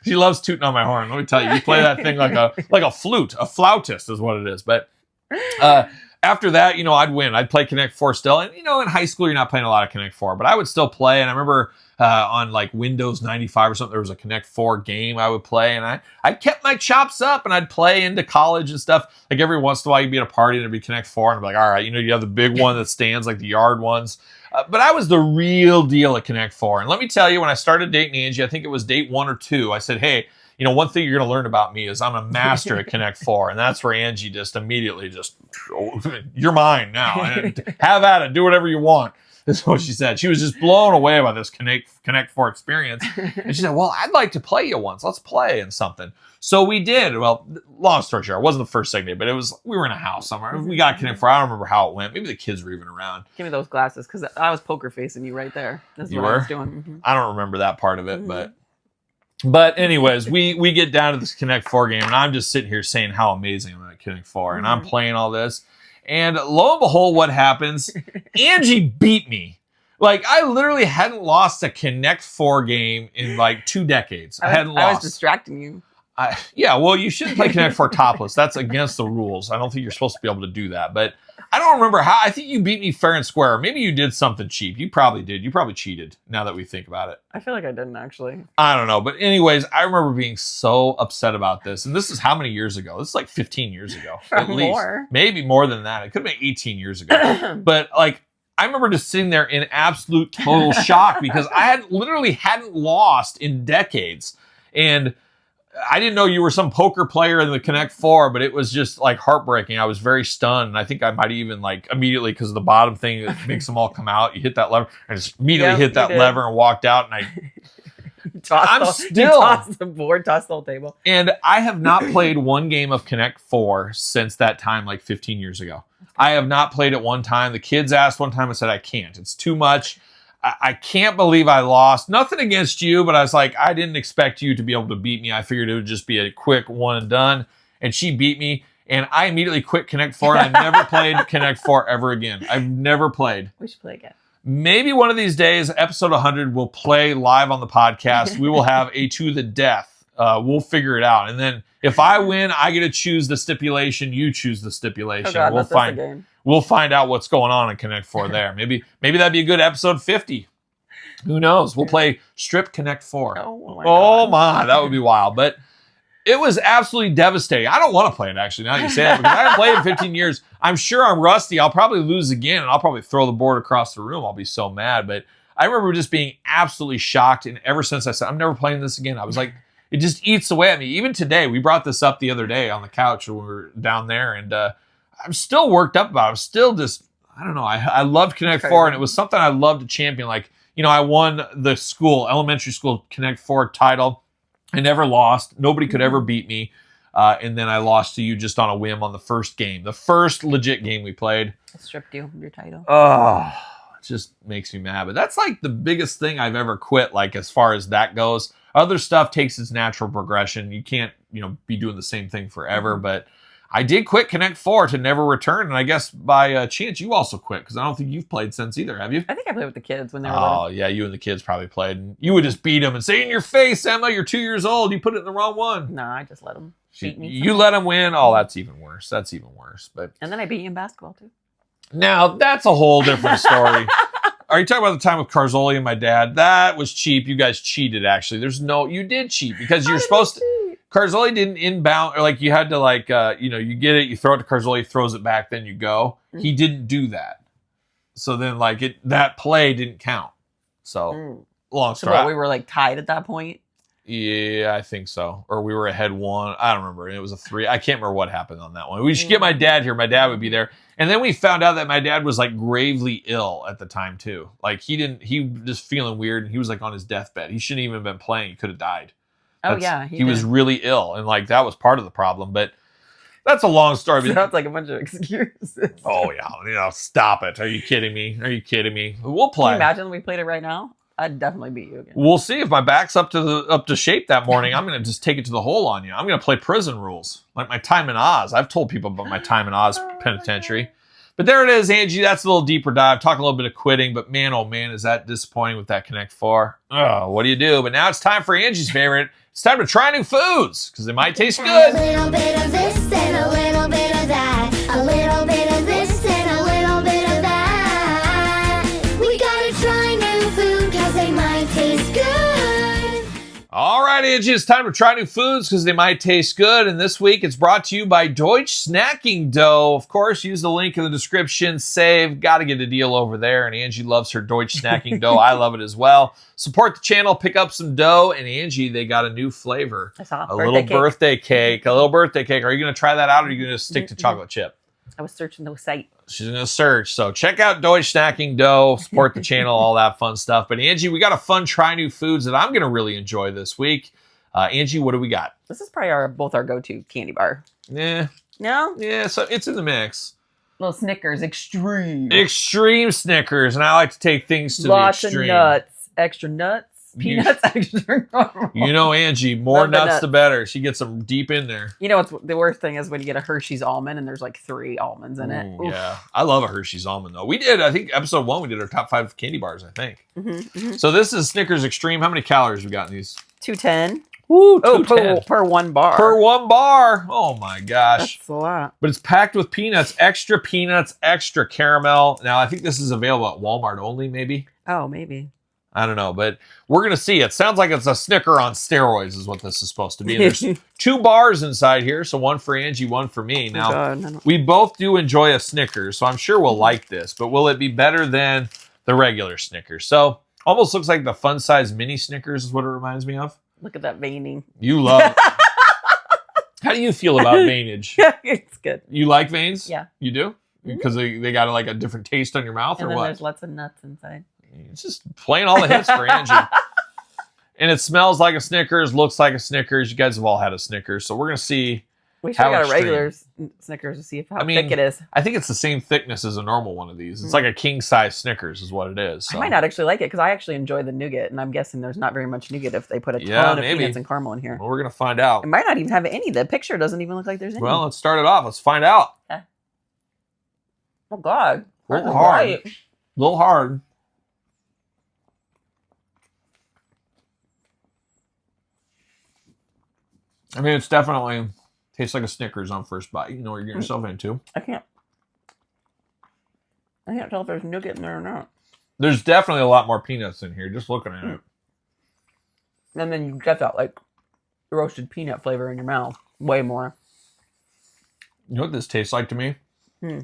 she loves tooting on my horn. Let me tell you, you play that thing like a flute. A flautist is what it is. But after that, I'd win. I'd play Connect Four still. And, in high school, you're not playing a lot of Connect Four, but I would still play. And I remember on like Windows 95 or something, there was a Connect Four game I would play. And I kept my chops up and I'd play into college and stuff. Like every once in a while, you'd be at a party and there'd be Connect Four. And I'd be like, all right, you have the big one that stands, like the yard ones. But I was the real deal at Connect Four. And let me tell you, when I started dating Angie, I think it was date 1 or 2, I said, hey, one thing you're going to learn about me is I'm a master at Connect Four. And that's where Angie just immediately you're mine now. And have at it. Do whatever you want. That's what she said. She was just blown away by this Connect Four experience. And she said, well, I'd like to play you once. Let's play in something. So we did. Well, long story short, it wasn't the first segment, but we were in a house somewhere. We got Connect Four. I don't remember how it went. Maybe the kids were even around. Give me those glasses because I was poker facing you right there. That's what I was doing. I don't remember that part of it, But anyways, we get down to this Connect Four game, and I'm just sitting here saying how amazing I'm at Connect Four, and I'm playing all this. And lo and behold, what happens? Angie beat me. Like, I literally hadn't lost a Connect Four game in like 2 decades. I hadn't lost. I was distracting you. Yeah, well, you shouldn't play Connect Four topless. That's against the rules. I don't think you're supposed to be able to do that. But I don't remember how. I think you beat me fair and square. Maybe you did something cheap. You probably did. You probably cheated, now that we think about it. I feel like I didn't, actually. I don't know. But anyways, I remember being so upset about this. And this is how many years ago? This is like 15 years ago. At least. More. Maybe more than that. It could have been 18 years ago. But like, I remember just sitting there in absolute total shock because I literally hadn't lost in decades. And I didn't know you were some poker player in the Connect Four, but it was just like heartbreaking. I was very stunned. And I think I might even like immediately, because of the bottom thing that makes them all come out, you hit that lever. I just immediately hit that lever and walked out. And you tossed the board, tossed the whole table. And I have not played one game of Connect Four since that time, like 15 years ago. I have not played it one time. The kids asked one time. I said, I can't. It's too much. I can't believe I lost. Nothing against you, but I was like, I didn't expect you to be able to beat me. I figured it would just be a quick one and done. And she beat me. And I immediately quit Connect Four. And I never played Connect Four ever again. I've never played. We should play again. Maybe one of these days, episode 100, we'll play live on the podcast. We will have a to the death. We'll figure it out. And then if I win, I get to choose the stipulation. You choose the stipulation. Oh God, We'll find out what's going on in Connect Four there. Maybe that'd be a good episode 50. Who knows? We'll play Strip Connect 4. Oh my, that would be wild. But it was absolutely devastating. I don't want to play it, actually, now that you say that, because I haven't played it in 15 years. I'm sure I'm rusty. I'll probably lose again, and I'll probably throw the board across the room. I'll be so mad. But I remember just being absolutely shocked, and ever since I said, I'm never playing this again, I was like, it just eats away at me. Even today, we brought this up the other day on the couch when we were down there, and I'm still worked up about it. I'm still just, I don't know. I loved Connect 4, and it was something I loved to champion. Like, I won the elementary school Connect 4 title. I never lost. Nobody could ever beat me. And then I lost to you just on a whim on the first game. The first legit game we played. I stripped you of your title. Oh, it just makes me mad. But that's like the biggest thing I've ever quit, like as far as that goes. Other stuff takes its natural progression. You can't, be doing the same thing forever. But I did quit Connect 4 to never return. And I guess by chance, you also quit, because I don't think you've played since either, have you? I think I played with the kids when they were little. Oh, yeah, you and the kids probably played. And you would just beat them and say, in your face, Emma, you're 2 years old. You put it in the wrong one. No, I just let them beat me. You let them win? Oh, that's even worse. That's even worse. But and then I beat you in basketball, too. Now, that's a whole different story. Are you talking about the time with Carzoli and my dad? That was cheap. You guys cheated, actually. You did cheat, because you're supposed to. Carzoli didn't inbound, or like you had to you get it, you throw it to Carzoli, he throws it back, then you go. He didn't do that. So then that play didn't count. So long story. So we were tied at that point? Yeah, I think so. Or we were ahead 1. I don't remember. It was a 3. I can't remember what happened on that one. We should get my dad here. My dad would be there. And then we found out that my dad was gravely ill at the time too. He was just feeling weird, and he was on his deathbed. He shouldn't even have been playing. He could have died. He was really ill, and that was part of the problem. But that's a long story. Sounds like a bunch of excuses. Oh yeah, stop it! Are you kidding me? We'll play. Can you imagine we played it right now? I'd definitely beat you again. We'll see if my back's up to shape that morning. I'm gonna just take it to the hole on you. I'm gonna play prison rules, like my time in Oz. I've told people about my time in Oz penitentiary. But there it is, Angie. That's a little deeper dive. Talking a little bit of quitting, but man, oh man, is that disappointing with that Connect 4. Oh, what do you do? But now it's time for Angie's favorite. It's time to try new foods, because they might taste good. A little bit of this and a little bit of that. A little bit of this and a little bit of that. We gotta try new food, because they might taste good. All right, Angie, it's time to try new foods because they might taste good. And this week it's brought to you by Deutsch Snacking Dough. Of course, use the link in the description. Save. Got to get a deal over there. And Angie loves her Deutsch Snacking Dough. I love it as well. Support the channel. Pick up some dough. And Angie, they got a new flavor. I saw a little birthday cake. A little birthday cake. Are you going to try that out, or are you going to stick to chocolate chip? I was searching the site. She's going to search. So check out Deutsch Snacking Dough. Support the channel, all that fun stuff. But Angie, we got a fun try new foods that I'm going to really enjoy this week. Angie, what do we got? This is probably both our go-to candy bar. Yeah. No? Yeah, so it's in the mix. Little Snickers, extreme. Extreme Snickers. And I like to take things to Lots the extreme. Lots of nuts. Extra nuts. Peanuts, extra normal. Angie, more nuts the better. She gets them deep in there. What's the worst thing is when you get a Hershey's almond and there's 3 almonds in it. Ooh, yeah. I love a Hershey's almond, though. We did, I think, episode 1, we did our top 5 candy bars, I think. So this is Snickers Extreme. How many calories we got in these? 210. Ooh, per one bar. Per one bar. Oh, my gosh. That's a lot. But it's packed with peanuts, extra caramel. Now, I think this is available at Walmart only, maybe. Oh, maybe. I don't know, but we're going to see. It sounds like it's a Snicker on steroids is what this is supposed to be. And there's 2 bars inside here, so one for Angie, one for me. Now, we both do enjoy a Snickers, so I'm sure we'll like this, but will it be better than the regular Snickers? So, almost looks like the fun-size mini Snickers is what it reminds me of. Look at that veining. You love it. How do you feel about veinage? It's good. You like veins? Yeah. You do? Because they got a different taste on your mouth, and or then what? There's lots of nuts inside. It's just playing all the hits for Angie. And it smells like a Snickers, looks like a Snickers. You guys have all had a Snickers, so we're going to see. We should have got a regular Snickers to see how thick it is. I think it's the same thickness as a normal one of these. It's like a king-size Snickers is what it is. So. I might not actually like it because I actually enjoy the nougat, and I'm guessing there's not very much nougat if they put a ton of peanuts and caramel in here. Well, we're going to find out. It might not even have any. The picture doesn't even look like there's any. Well, let's start it off. Let's find out. Okay. Oh, God. A little hard. A little hard. I mean, it's definitely tastes like a Snickers on first bite. You know what you're getting yourself into. I can't tell if there's nougat in there or not. There's definitely a lot more peanuts in here, just looking at it. And then you get that like roasted peanut flavor in your mouth. Way more. You know what this tastes like to me? Hmm.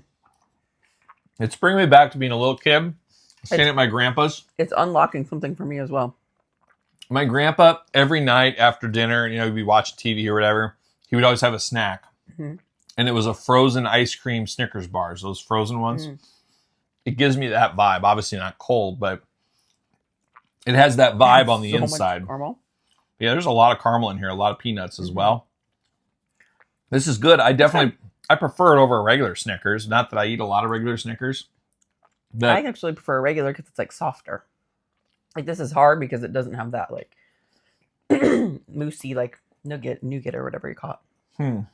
It's bringing me back to being a little kid, staying at my grandpa's. It's unlocking something for me as well. My grandpa, every night after dinner, you know, we'd be watching TV or whatever, he would always have a snack. Mhm. And it was a frozen ice cream Snickers bars, those frozen ones. Mm. It gives me that vibe. Obviously not cold, but it has that vibe on the So much inside. caramel. Yeah, there's a lot of caramel in here, a lot of peanuts as well. This is good. I prefer it over a regular Snickers. Not that I eat a lot of regular Snickers. But I actually prefer a regular because it's like softer. Like this is hard because it doesn't have that like moussey like nougat or whatever you call it.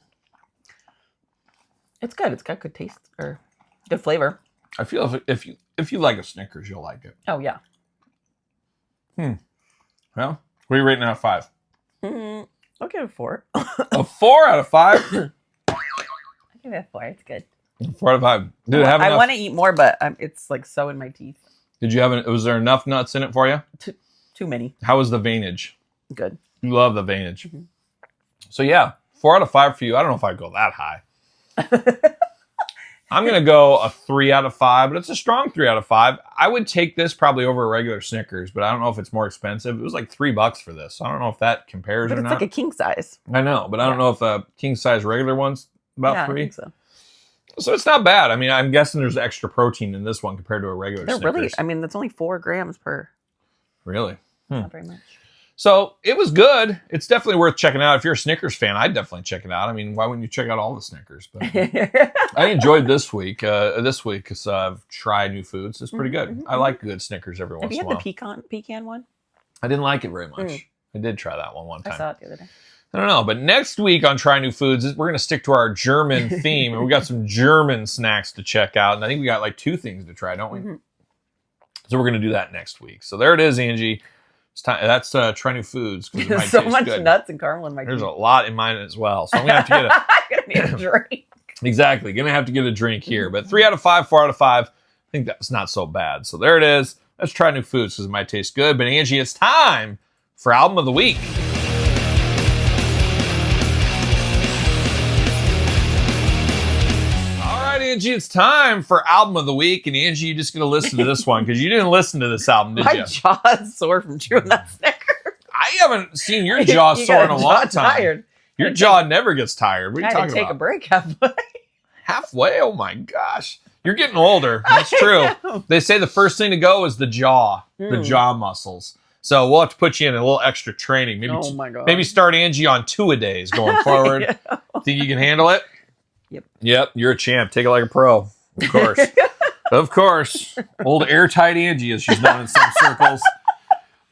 It's good. It's got good taste or good flavor. I feel if you like a Snickers, you'll like it. Oh yeah. Well, what are you rating out of 5? I'll give it a 4. A 4 out of 5? I'll give it a 4. It's good. 4 out of 5. Did it have I enough? want to eat more, but it's like so in my teeth. Did you have? Was there enough nuts in it for you? Too many. How was the veinage? Good. You love the veinage. So yeah, 4 out of 5 for you. I don't know if I'd go that high. I'm going to go a 3 out of 5, but it's a strong 3 out of 5. I would take this probably over a regular Snickers, but I don't know if it's more expensive. It was like $3 for this. So I don't know if that compares But or it's not. like a king size. I know, but I don't know if a king size regular one's about Yeah, 3. I think so. So it's not bad. I mean, I'm guessing there's extra protein in this one compared to a regular They're Snickers. really, I mean, that's only 4 grams per. Really? Not very much. So it was good. It's definitely worth checking out. If you're a Snickers fan, I'd definitely check it out. I mean, why wouldn't you check out all the Snickers? But I enjoyed this week. Because I've tried new foods. It's pretty good. I like good Snickers every Have once you in a had while. the pecan one? I didn't like it very much. I did try that one I time. saw it the other day. I don't know, but next week on Try New Foods, we're going to stick to our German theme, and we got some German snacks to check out, and I think we got like 2 things to try, don't we? So we're going to do that next week. So there it is, Angie. It's time. That's Try New Foods because it might So taste much good. nuts and caramel in my There's teeth. a lot in mine as well, so I'm going to have to get a I'm gonna need a drink. exactly. Going to have to get a drink here, but 3 out of 5, 4 out of 5. I think that's not so bad. So there it is. Let's try new foods because it might taste good. But Angie, it's time for Album of the Week. Angie, it's time for Album of the Week. And Angie, you're just going to listen to this one because you didn't listen to this album, did My you? jaw's sore from chewing that Snicker. I haven't seen your jaw You sore got in a a long jaw time. tired. Your jaw never gets tired. What are I you had talking to take about? a break halfway. Halfway? Oh my gosh. You're getting older. That's true. They say the first thing to go is the jaw, the jaw muscles. So we'll have to put you in a little extra training. Maybe, Oh my God. maybe start Angie on 2-a-days going forward. Yeah. Think you can handle it? Yep. You're a champ. Take it like a pro. Of course. Of course. Old airtight Angie, as she's known in some circles.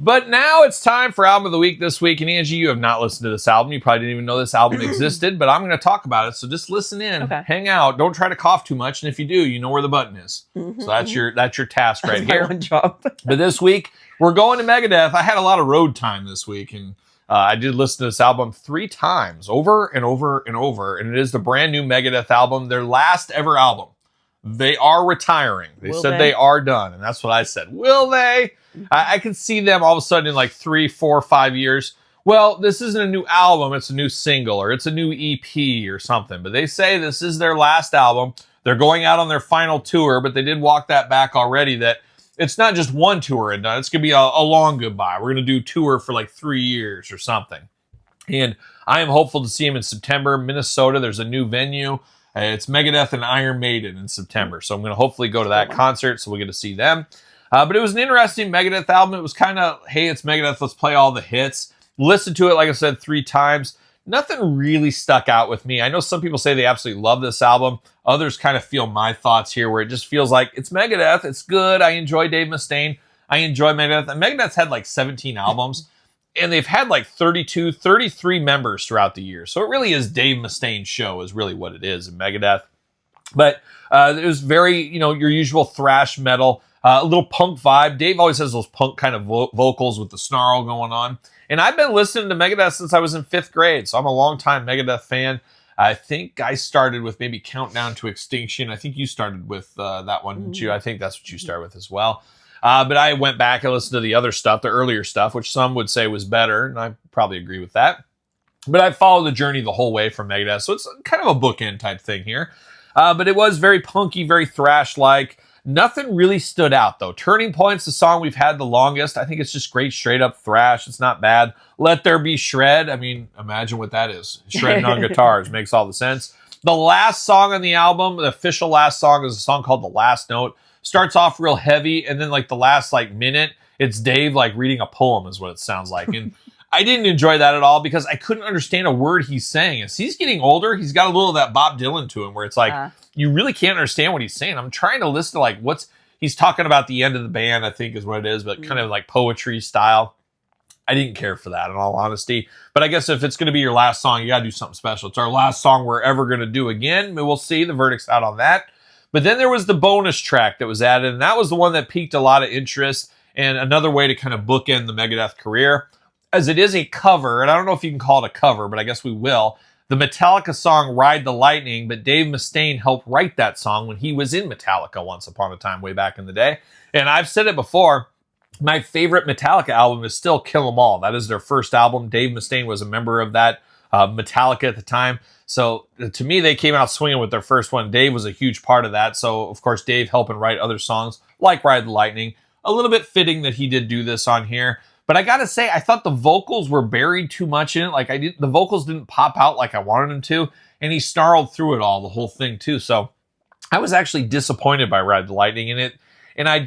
But now it's time for Album of the Week this week. And Angie, you have not listened to this album. You probably didn't even know this album existed, but I'm going to talk about it. So just listen in, hang out. Don't try to cough too much. And if you do, you know where the button is. So that's your task right That's here. my one job. But this week, we're going to Megadeth. I had a lot of road time this week, and I did listen to this album 3 times, over and over and over. And it is the brand new Megadeth album, their last ever album. They are retiring. They said they are done, and that's what I said. Will they? I can see them all of a sudden in like 3, 4, 5 years. Well, this isn't a new album. It's a new single, or it's a new EP or something. But they say this is their last album. They're going out on their final tour, but they did walk that back already, that it's not just one tour and done. It's going to be a long goodbye. We're going to do tour for like 3 years or something. And I am hopeful to see them in September. Minnesota, there's a new venue. It's Megadeth and Iron Maiden in September. So I'm going to hopefully go to that concert, so we'll get to see them. But it was an interesting Megadeth album. It was kind of, hey, it's Megadeth, let's play all the hits. Listen to it, like I said, 3 times. Nothing really stuck out with me. I know some people say they absolutely love this album. Others kind of feel my thoughts here, where it just feels like it's Megadeth. It's good. I enjoy Dave Mustaine. I enjoy Megadeth. And Megadeth's had like 17 albums. And they've had like 32, 33 members throughout the year. So it really is Dave Mustaine's show is really what it is in Megadeth. But it was very, your usual thrash metal, a little punk vibe. Dave always has those punk kind of vocals with the snarl going on. And I've been listening to Megadeth since I was in 5th grade. So I'm a longtime Megadeth fan. I think I started with maybe Countdown to Extinction. I think you started with that one, didn't you? I think that's what you started with as well. But I went back and listened to the other stuff, the earlier stuff, which some would say was better, and I probably agree with that. But I followed the journey the whole way from Megadeth, so it's kind of a bookend type thing here. But it was very punky, very thrash-like. Nothing really stood out, though. Turning Point's the song we've had the longest. I think it's just great straight-up thrash. It's not bad. Let There Be Shred. I mean, imagine what that is. Shredding on guitars. Makes all the sense. The last song on the album, the official last song, is a song called The Last Note. Starts off real heavy, and then like the last like minute, it's Dave like reading a poem is what it sounds like. And I didn't enjoy that at all because I couldn't understand a word he's saying. As he's getting older, he's got a little of that Bob Dylan to him where it's like, you really can't understand what he's saying. I'm trying to listen to like he's talking about the end of the band, I think is what it is, but kind of like poetry style. I didn't care for that in all honesty. But I guess if it's going to be your last song, you got to do something special. It's our last song we're ever going to do again. We'll see. The verdict's out on that. But then there was the bonus track that was added, and that was the one that piqued a lot of interest and another way to kind of bookend the Megadeth career. As it is a cover, and I don't know if you can call it a cover, but I guess we will, the Metallica song Ride the Lightning, but Dave Mustaine helped write that song when he was in Metallica once upon a time way back in the day. And I've said it before, my favorite Metallica album is still Kill 'Em All. That is their first album. Dave Mustaine was a member of that Metallica at the time. So to me, they came out swinging with their first one. Dave was a huge part of that. So, of course, Dave helping write other songs like Ride the Lightning. A little bit fitting that he did do this on here. But I got to say, I thought the vocals were buried too much in it. Like the vocals didn't pop out like I wanted them to. And he snarled through it all, the whole thing too. So I was actually disappointed by Ride the Lightning in it. And I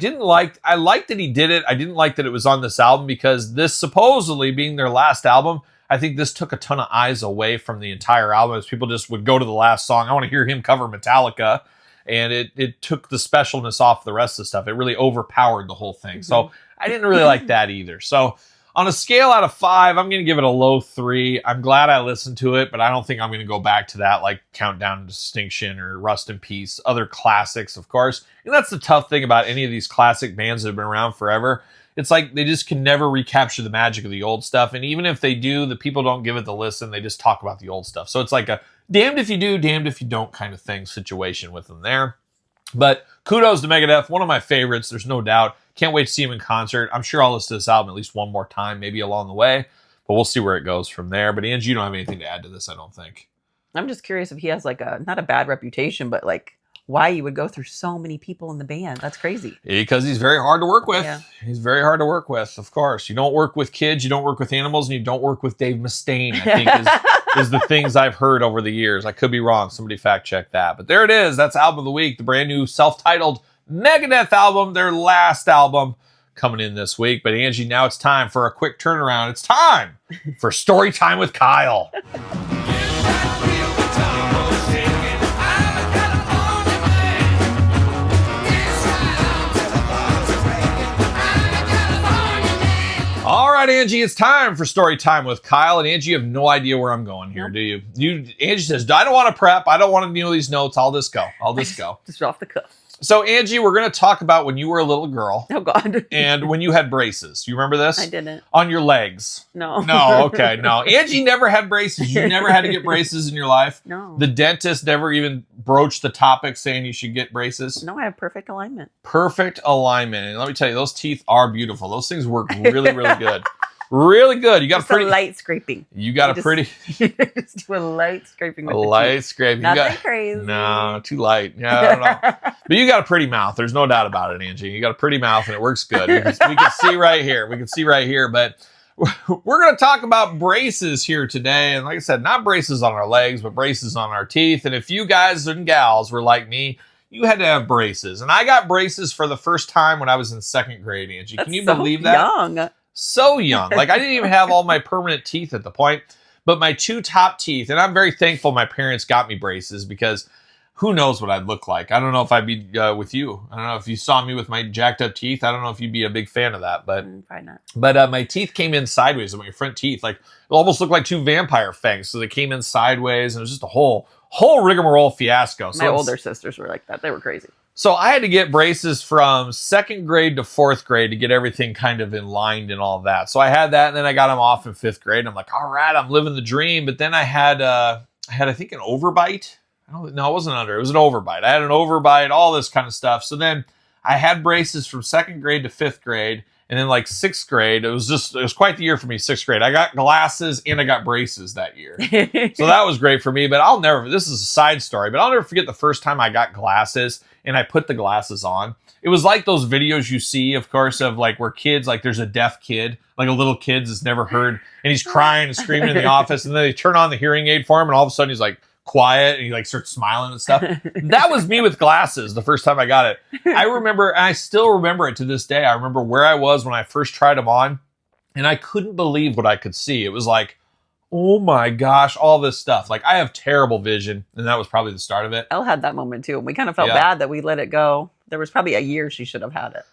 liked that he did it. I didn't like that it was on this album because this supposedly being their last album, I think this took a ton of eyes away from the entire album as people just would go to the last song. I want to hear him cover Metallica. And it took the specialness off the rest of the stuff. It really overpowered the whole thing. So I didn't really like that either. So on a scale out of 5, I'm going to give it a low 3. I'm glad I listened to it, but I don't think I'm going to go back to that like Countdown to Distinction or Rust in Peace, other classics, of course. And that's the tough thing about any of these classic bands that have been around forever. It's like they just can never recapture the magic of the old stuff. And even if they do, the people don't give it the listen. They just talk about the old stuff. So it's like a damned if you do, damned if you don't kind of thing situation with them there. But kudos to Megadeth, one of my favorites, there's no doubt. Can't wait to see him in concert. I'm sure I'll listen to this album at least one more time, maybe along the way. But we'll see where it goes from there. But Angie, you don't have anything to add to this, I don't think. I'm just curious if he has like not a bad reputation, but like why you would go through so many people in the band. That's crazy. Because he's very hard to work with. Yeah. He's very hard to work with, of course. You don't work with kids, you don't work with animals, and you don't work with Dave Mustaine, I think is the things I've heard over the years. I could be wrong. Somebody fact check that. But there it is. That's Album of the Week, the brand new self-titled Megadeth album, their last album coming in this week. But Angie, now it's time for a quick turnaround. It's time for Story Time with Kyle. All right, Angie, it's time for Story Time with Kyle. And Angie, you have no idea where I'm going here, do you? Angie says, I don't want to prep. I don't want to know these notes. I'll just go. Just off the cuff. So, Angie, we're going to talk about when you were a little girl. Oh, God. And when you had braces. You remember this? I didn't. On your legs. No. No, okay, no. Angie never had braces. You never had to get braces in your life? No. The dentist never even broached the topic saying you should get braces? No, I have perfect alignment. Perfect alignment. And let me tell you, those teeth are beautiful. Those things work really, really good. Really good. You got just a pretty light scraping. You got pretty just do a light scraping. With light scraping. Nothing crazy. No, too light. Yeah, I don't know. But you got a pretty mouth. There's no doubt about it, Angie. You got a pretty mouth, and it works good. We can see right here. We can see right here. But we're going to talk about braces here today. And like I said, not braces on our legs, but braces on our teeth. And if you guys and gals were like me, you had to have braces. And I got braces for the first time when I was in 2nd grade, Angie. Can you believe that? Young. So young. Like, I didn't even have all my permanent teeth at the point, but my 2 top teeth, and I'm very thankful my parents got me braces because who knows what I'd look like. I don't know if I'd be with you. I don't know if you saw me with my jacked up teeth. I don't know if you'd be a big fan of that, but probably not. But my teeth came in sideways, my front teeth, like it almost looked like 2 vampire fangs. So they came in sideways, and it was just a whole rigmarole fiasco. So my older sisters were like that. They were crazy. So I had to get braces from 2nd grade to 4th grade to get everything kind of in line and all that. So I had that, and then I got them off in 5th grade. I'm like, all right, I'm living the dream. But then I had I think, an overbite. No, it wasn't under. It was an overbite. I had an overbite, all this kind of stuff. So then I had braces from 2nd grade to 5th grade. And then like 6th grade, it was quite the year for me, 6th grade. I got glasses and I got braces that year. So that was great for me. But this is a side story, but I'll never forget the first time I got glasses and I put the glasses on. It was like those videos you see, of course, of like where kids, like there's a deaf kid, like a little kid that's never heard, and he's crying and screaming in the office. And then they turn on the hearing aid for him, and all of a sudden he's like quiet and he like starts smiling and stuff. That was me with glasses the first time I got it. I remember, and I still remember it to this day. I remember where I was when I first tried them on, and I couldn't believe what I could see. It was like, oh my gosh, all this stuff. Like I have terrible vision, and that was probably the start of it. Elle had that moment too. We kind of felt bad that we let it go. There was probably a year she should have had it.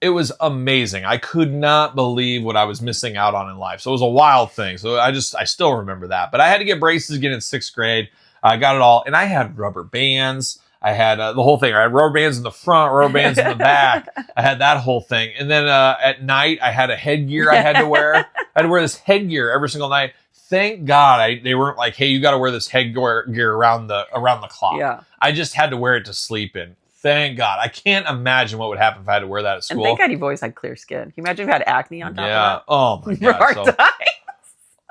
It was amazing. I could not believe what I was missing out on in life. So it was a wild thing. So I still remember that. But I had to get braces again in 6th grade. I got it all. And I had rubber bands. I had the whole thing. I had rubber bands in the front, rubber bands in the back. I had that whole thing. And then at night, I had a headgear I had to wear. I had to wear this headgear every single night. Thank God they weren't like, hey, you got to wear this headgear around the clock. Yeah. I just had to wear it to sleep in. Thank God. I can't imagine what would happen if I had to wear that at school. And thank God you've always had clear skin. Can you imagine if you had acne on top of that? Yeah. Oh my God. Hard times.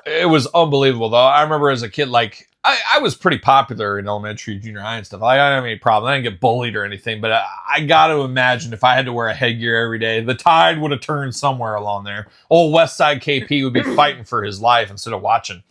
It was unbelievable though. I remember as a kid, like I was pretty popular in elementary, junior high and stuff. I didn't have any problem. I didn't get bullied or anything, but I got to imagine if I had to wear a headgear every day, the tide would have turned somewhere along there. Old West Side KP would be fighting for his life instead of watching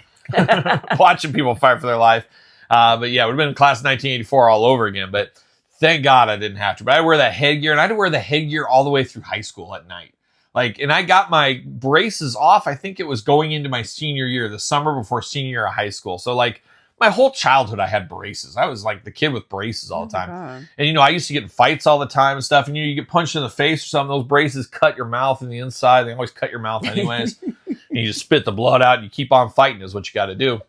people fight for their life. But yeah, it would have been class of 1984 all over again. But thank God I didn't have to. But I wear that headgear, and I had to wear the headgear all the way through high school at night. Like, and I got my braces off, I think it was going into my senior year, the summer before senior year of high school. So like my whole childhood, I had braces. I was like the kid with braces all the time. God. And, I used to get in fights all the time and stuff. And you get punched in the face or something. Those braces cut your mouth in the inside. They always cut your mouth anyways. And you just spit the blood out and you keep on fighting is what you got to do.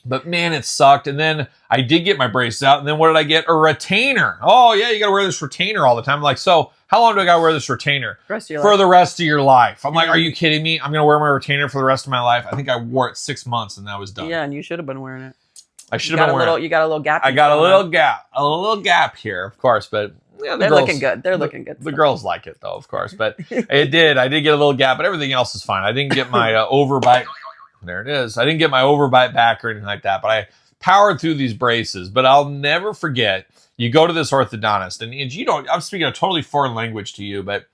But man, it sucked. And then I did get my braces out. And then what did I get? A retainer. Oh yeah, you got to wear this retainer all the time. I'm like, so how long do I got to wear this retainer? For the rest of your life. I'm like, are you kidding me? I'm going to wear my retainer for the rest of my life. I think I wore it 6 months and that was done. Yeah, and you should have been wearing it. I should have been wearing it. You got a little gap. I got a little gap here, of course, but yeah, they're looking good. They're looking good. The girls like it though, of course, but I did get a little gap, but everything else is fine. I didn't get my overbite. There it is. I didn't get my overbite back or anything like that, but I powered through these braces. But I'll never forget, you go to this orthodontist, and you don't, I'm speaking a totally foreign language to you, but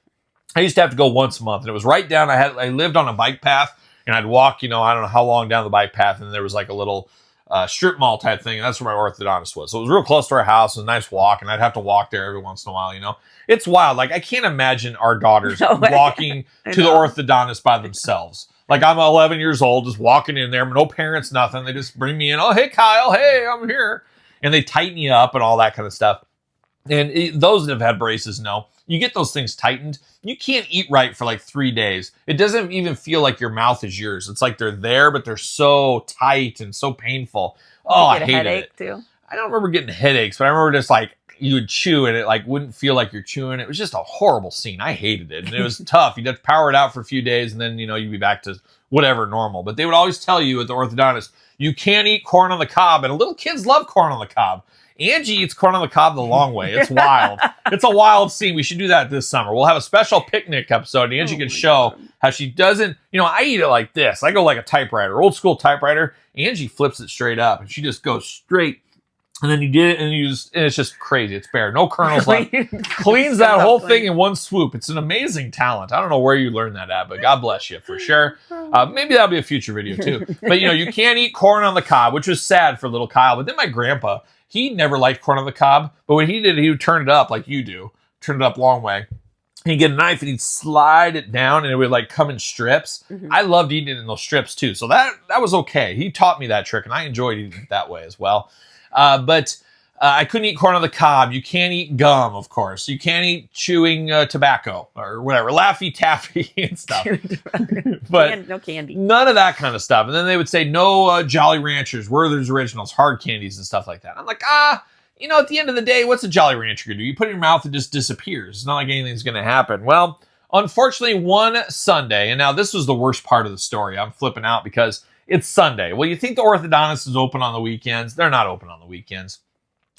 I used to have to go once a month, and it was right down, I lived on a bike path, and I'd walk, I don't know how long down the bike path, and there was like a little strip mall type thing, and that's where my orthodontist was. So it was real close to our house. It was a nice walk, and I'd have to walk there every once in a while, It's wild. Like, I can't imagine our daughters walking to the orthodontist by themselves. Like, I'm 11 years old, just walking in there, no parents, nothing. They just bring me in. Oh, hey, Kyle. Hey, I'm here. And they tighten you up and all that kind of stuff. And those that have had braces know, you get those things tightened. You can't eat right for like 3 days. It doesn't even feel like your mouth is yours. It's like they're there, but they're so tight and so painful. Oh, I hated it. Too? I don't remember getting headaches, but I remember just like you would chew and it like wouldn't feel like you're chewing. It was just a horrible scene. I hated it. And it was tough. You'd have to power it out for a few days and then, you'd be back to whatever normal. But they would always tell you at the orthodontist, you can't eat corn on the cob. And little kids love corn on the cob. Angie eats corn on the cob the long way. It's wild. It's a wild scene. We should do that this summer. We'll have a special picnic episode. And Angie can show how she doesn't, I eat it like this. I go like a typewriter, old school typewriter. Angie flips it straight up and she just goes straight. And then you did it and it's just crazy. It's bare. No kernels left. Cleans that whole thing in one swoop. It's an amazing talent. I don't know where you learned that at, but God bless you for sure. Maybe that'll be a future video too. But you can't eat corn on the cob, which was sad for little Kyle. But then my grandpa, he never liked corn on the cob. But when he did, he would turn it up like you do. Turn it up long way. He'd get a knife and he'd slide it down and it would like come in strips. Mm-hmm. I loved eating it in those strips too. So that was okay. He taught me that trick and I enjoyed eating it that way as well. But I couldn't eat corn on the cob. You can't eat gum, of course. You can't eat chewing tobacco or whatever, Laffy Taffy and stuff. But no candy. None of that kind of stuff. And then they would say no Jolly Ranchers, Werther's Originals, hard candies and stuff like that. I'm like, at the end of the day, what's a Jolly Rancher going to do? You put it in your mouth, it just disappears. It's not like anything's going to happen. Well, unfortunately, one Sunday, and now this was the worst part of the story. I'm flipping out because it's Sunday. Well, you think the orthodontist is open on the weekends. They're not open on the weekends.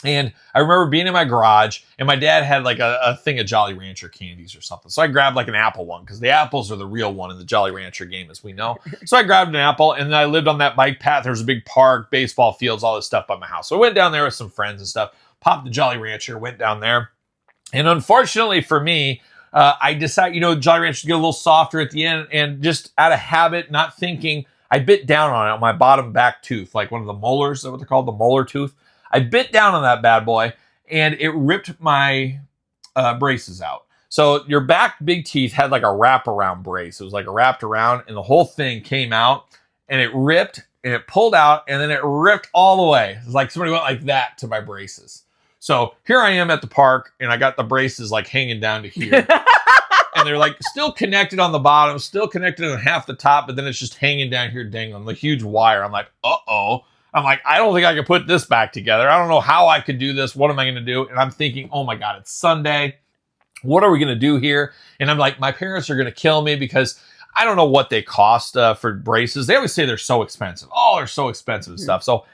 And I remember being in my garage, and my dad had like a thing of Jolly Rancher candies or something. So I grabbed like an apple one, because the apples are the real one in the Jolly Rancher game, as we know. So I grabbed an apple, and then I lived on that bike path. There was a big park, baseball fields, all this stuff by my house. So I went down there with some friends and stuff, popped the Jolly Rancher, went down there. And unfortunately for me, I decided, Jolly Ranchers get a little softer at the end, and just out of habit, not thinking, I bit down on it on my bottom back tooth, like one of the molars, is that what they're called, the molar tooth? I bit down on that bad boy, and it ripped my braces out. So your back big teeth had like a wraparound brace. It was like a wrapped around, and the whole thing came out, and it ripped, and it pulled out, and then it ripped all the way. It was like somebody went like that to my braces. So here I am at the park, and I got the braces like hanging down to here. And they're like still connected on the bottom, still connected on half the top, but then it's just hanging down here dangling, the huge wire. I'm like, uh-oh. I'm like, I don't think I can put this back together. I don't know how I could do this. What am I going to do? And I'm thinking, oh my God, it's Sunday. What are we going to do here? And I'm like, my parents are going to kill me, because I don't know what they cost for braces. They always say they're so expensive. Oh, they're so expensive and stuff. So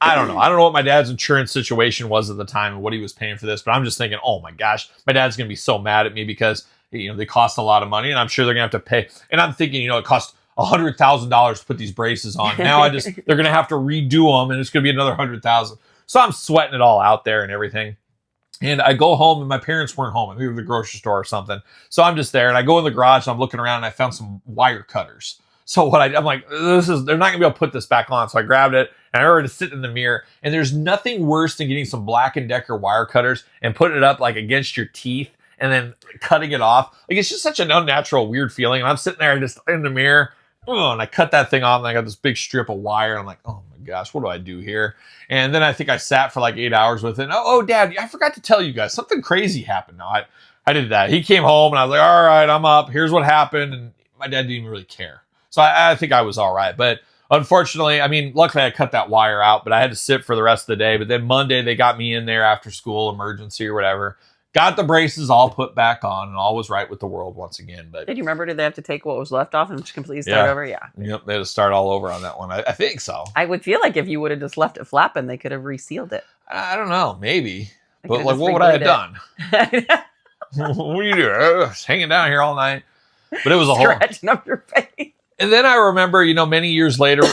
I don't know. I don't know what my dad's insurance situation was at the time and what he was paying for this, but I'm just thinking, oh my gosh, my dad's going to be so mad at me, because they cost a lot of money, and I'm sure they're going to have to pay. And I'm thinking, it cost $100,000 to put these braces on. Now they're going to have to redo them, and it's going to be another $100,000. So I'm sweating it all out there and everything. And I go home, and my parents weren't home. We were at the grocery store or something. So I'm just there, and I go in the garage, and I'm looking around, and I found some wire cutters. So I'm like, they're not going to be able to put this back on. So I grabbed it, and I remember to sit in the mirror, and there's nothing worse than getting some Black & Decker wire cutters and putting it up like against your teeth and then cutting it off. Like, it's just such an unnatural, weird feeling. And I'm sitting there just in the mirror, and I cut that thing off, and I got this big strip of wire, and I'm like, oh my gosh, what do I do here? And then I think I sat for like 8 hours with it. Oh, Dad, I forgot to tell you guys, something crazy happened. No, I did that. He came home, and I was like, all right, I'm up. Here's what happened. And my dad didn't even really care. So I think I was all right. But unfortunately, luckily I cut that wire out, but I had to sit for the rest of the day. But then Monday, they got me in there after school, emergency or whatever. Got the braces all put back on, and all was right with the world once again. But did you remember, did they have to take what was left off and just completely start over? Yeah. Yep, they had to start all over on that one. I think so. I would feel like if you would have just left it flapping, they could have resealed it. I don't know, maybe. But like, what would I have done? What do you do? I was hanging down here all night. But it was a whole... Scratching up your face. And then I remember, many years later...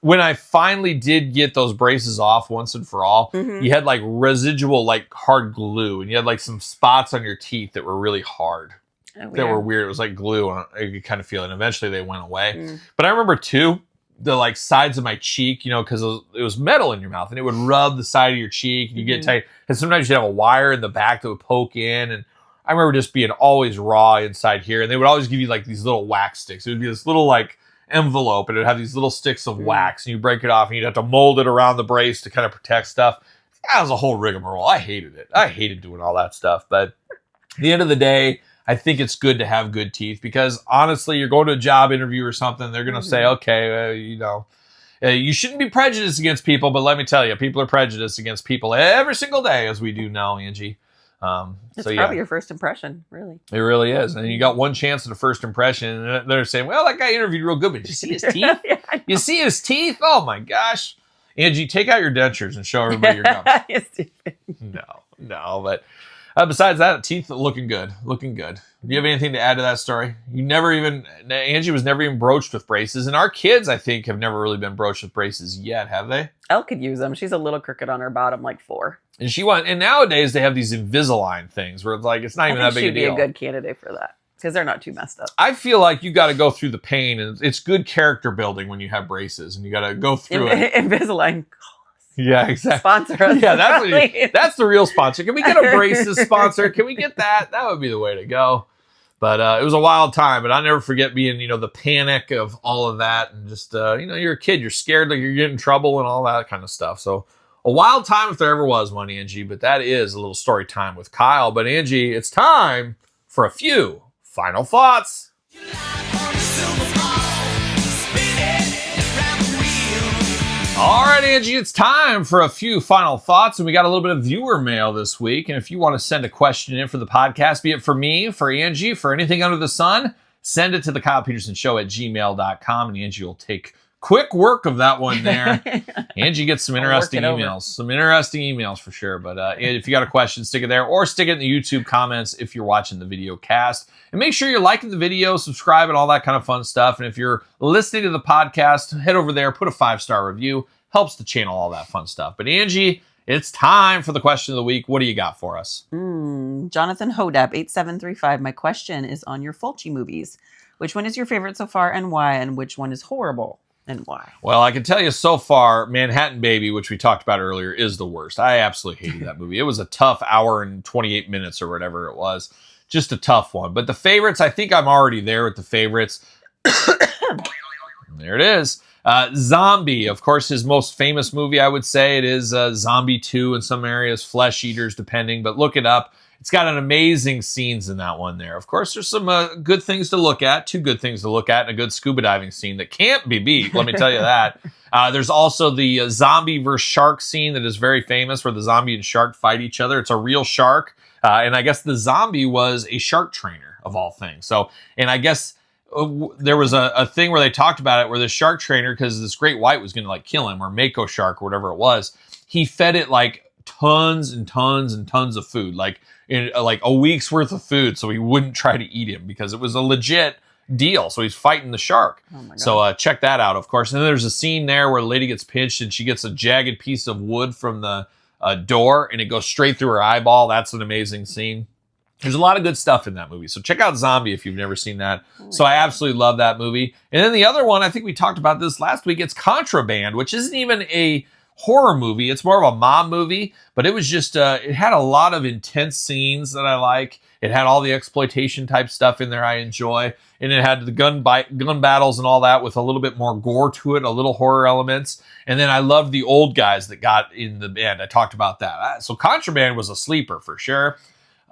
when I finally did get those braces off once and for all, you had like residual, like hard glue, and you had like some spots on your teeth that were really hard. That were weird. It was like glue, and you could kind of feel it. And eventually they went away. But I remember too, the like sides of my cheek, because it was metal in your mouth, and it would rub the side of your cheek, and you get tight. And sometimes you'd have a wire in the back that would poke in, and I remember just being always raw inside here. And they would always give you like these little wax sticks. It would be this little like envelope, and it would have these little sticks of wax, and you break it off, and you'd have to mold it around the brace to kind of protect stuff. That was a whole rigmarole. I hated it. I hated doing all that stuff. But at the end of the day, I think it's good to have good teeth, because honestly, you're going to a job interview or something, they're going to say, okay, you shouldn't be prejudiced against people, but let me tell you, people are prejudiced against people every single day, as we do now, Angie. It's probably your first impression, really. It really is. And you got one chance at a first impression, and they're saying, well, that guy interviewed real good, but did you see his teeth? You see his teeth? Oh my gosh. Angie, take out your dentures and show everybody your gums. No, but besides that, teeth looking good. Do you have anything to add to that story? Angie was never even broached with braces, and our kids, I think, have never really been broached with braces yet, have they? Elle could use them. She's a little crooked on her bottom, like 4. And nowadays they have these Invisalign things where it's like, it's not even that big a deal. She'd be a good candidate for that, because they're not too messed up. I feel like you got to go through the pain, and it's good character building when you have braces, and you got to go through it. Invisalign. Yeah, exactly. Sponsor us. Yeah, that's the real sponsor. Can we get a braces sponsor? Can we get that? That would be the way to go. But it was a wild time, but I'll never forget being, the panic of all of that, and just, you're a kid, you're scared like you're getting in trouble and all that kind of stuff. So a wild time if there ever was one, Angie, but that is a little story time with Kyle. But Angie, it's time for a few final thoughts. All right, Angie, it's time for a few final thoughts, and we got a little bit of viewer mail this week. And if you want to send a question in for the podcast, be it for me, for Angie, for anything under the sun, send it to the Kyle Peterson Show at gmail.com, and Angie will take quick work of that one there. Angie gets some interesting I'll work it emails. Some interesting emails for sure. But if you got a question, stick it there or stick it in the YouTube comments if you're watching the video cast. And make sure you're liking the video, subscribe, and all that kind of fun stuff. And if you're listening to the podcast, head over there, put a 5-star review. Helps the channel, all that fun stuff. But Angie, it's time for the question of the week. What do you got for us? Jonathan Hodap, 8735. My question is on your Fulci movies. Which one is your favorite so far and why? And which one is horrible and why? Well, I can tell you so far, Manhattan Baby, which we talked about earlier, is the worst. I absolutely hated that movie. It was a tough hour and 28 minutes or whatever it was. Just a tough one. But the favorites, I think I'm already there with the favorites. There it is. Zombie, of course, his most famous movie, I would say. It is Zombie 2 in some areas, Flesh Eaters, depending. But look it up. It's got an amazing scenes in that one there. Of course, there's some good things to look at, 2 good things to look at, and a good scuba diving scene that can't be beat, let me tell you that. There's also the zombie versus shark scene that is very famous where the zombie and shark fight each other. It's a real shark, and I guess the zombie was a shark trainer, of all things. So, and I guess there was a thing where they talked about it where the shark trainer, because this great white was going to like kill him, or mako shark or whatever it was, he fed it like tons and tons and tons of food, like a week's worth of food, so he wouldn't try to eat him because it was a legit deal. So he's fighting the shark. Oh my God. So check that out, of course. And then there's a scene there where the lady gets pinched and she gets a jagged piece of wood from the door and it goes straight through her eyeball. That's an amazing scene. There's a lot of good stuff in that movie. So check out Zombie if you've never seen that. So I absolutely love that movie. And then the other one, I think we talked about this last week, it's Contraband, which isn't even a horror movie. It's more of a mom movie, but it was just, it had a lot of intense scenes that I like. It had all the exploitation type stuff in there I enjoy. And it had the gun battles and all that with a little bit more gore to it, a little horror elements. And then I loved the old guys that got in the band. I talked about that. So Contraband was a sleeper for sure.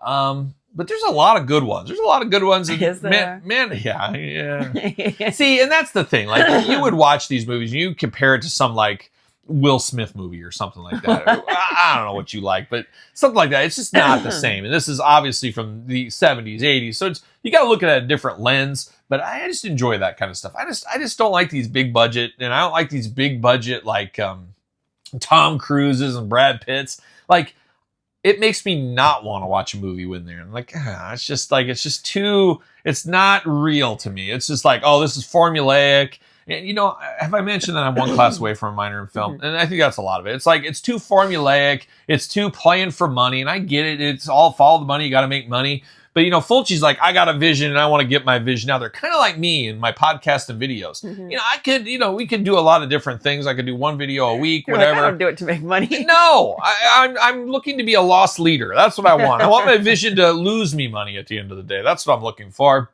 But there's a lot of good ones. There's a lot of good ones. Is there? Man, yeah. See, and that's the thing. Like, you would watch these movies and you compare it to some like Will Smith movie or something like that. I don't know what you like, but something like that. It's just not the same. And this is obviously from the 70s, 80s. So you got to look at it at a different lens. But I just enjoy that kind of stuff. I just don't like these big budget, and I don't like these big budget like Tom Cruises and Brad Pitts. Like, it makes me not want to watch a movie when they're like, it's not real to me. It's just like, oh, this is formulaic. And, you know, have I mentioned that I'm one class away from a minor in film? And I think that's a lot of it. It's like, it's too formulaic. It's too playing for money. And I get it. It's all follow the money. You got to make money. But, you know, Fulci's like, I got a vision and I want to get my vision out there. Kind of like me in my podcast and videos. Mm-hmm. You know, I could, you know, we could do a lot of different things. I could do one video a week, You're whatever. Like, I don't do it to make money. No, I'm looking to be a lost leader. That's what I want. I want my vision to lose me money at the end of the day. That's what I'm looking for.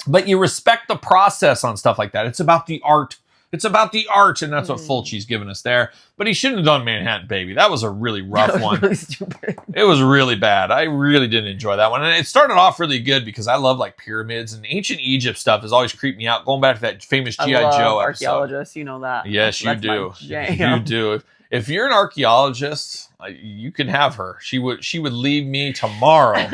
But you respect the process on stuff like that. It's about the art. It's about the art, and that's what Fulci's given us there. But he shouldn't have done Manhattan Baby. That was a really rough one. Really stupid. It was really bad. I really didn't enjoy that one. And it started off really good because I love like pyramids and ancient Egypt stuff has always creeped me out. Going back to that famous G.I. Joe episode. Archaeologists, you know that. Yes, you That's do. my jam. You do. If you're an archaeologist, you can have her. She would leave me tomorrow.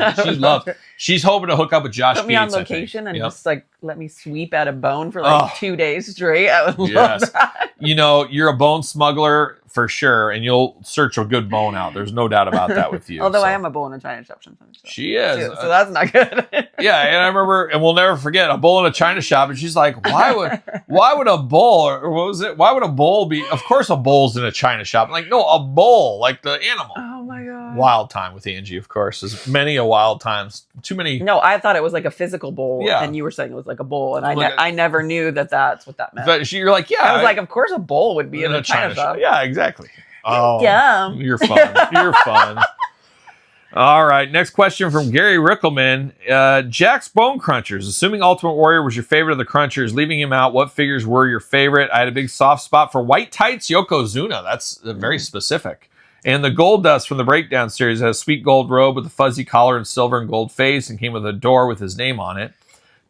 She's hoping to hook up with Josh Put me on Gates, location and Yep. just like let me sweep at a bone for like 2 days straight. I would love Yes. that. You know, you're a bone smuggler for sure, and you'll search a good bone out. There's no doubt about that with you. Although so. I am a bull in a China shop sometimes. So. She is. Too, so that's not good. Yeah, and I remember, and we'll never forget, a bull in a china shop, and she's like, why would a bull, or what was it? Why would a bull be, of course a bull's in a china shop. I'm like, no, a bull, like the animal. Oh my God. Wild time with Angie, of course. There's many a wild times. Too many. No, I thought it was like a physical bowl, Yeah. and you were saying it was like a bowl, and Like I never knew that that's what that meant. But you're like, yeah. I was like, of course a bowl would be in a China shop. Yeah, exactly. Oh, Yum. you're fun. You're fun. All right, next question from Gary Rickelman. Jakks Bone Crunchers. Assuming Ultimate Warrior was your favorite of the Crunchers, leaving him out, what figures were your favorite? I had a big soft spot for White Tights Yokozuna. That's very specific. And the Gold Dust from the Breakdown series has a sweet gold robe with a fuzzy collar and silver and gold face and came with a door with his name on it.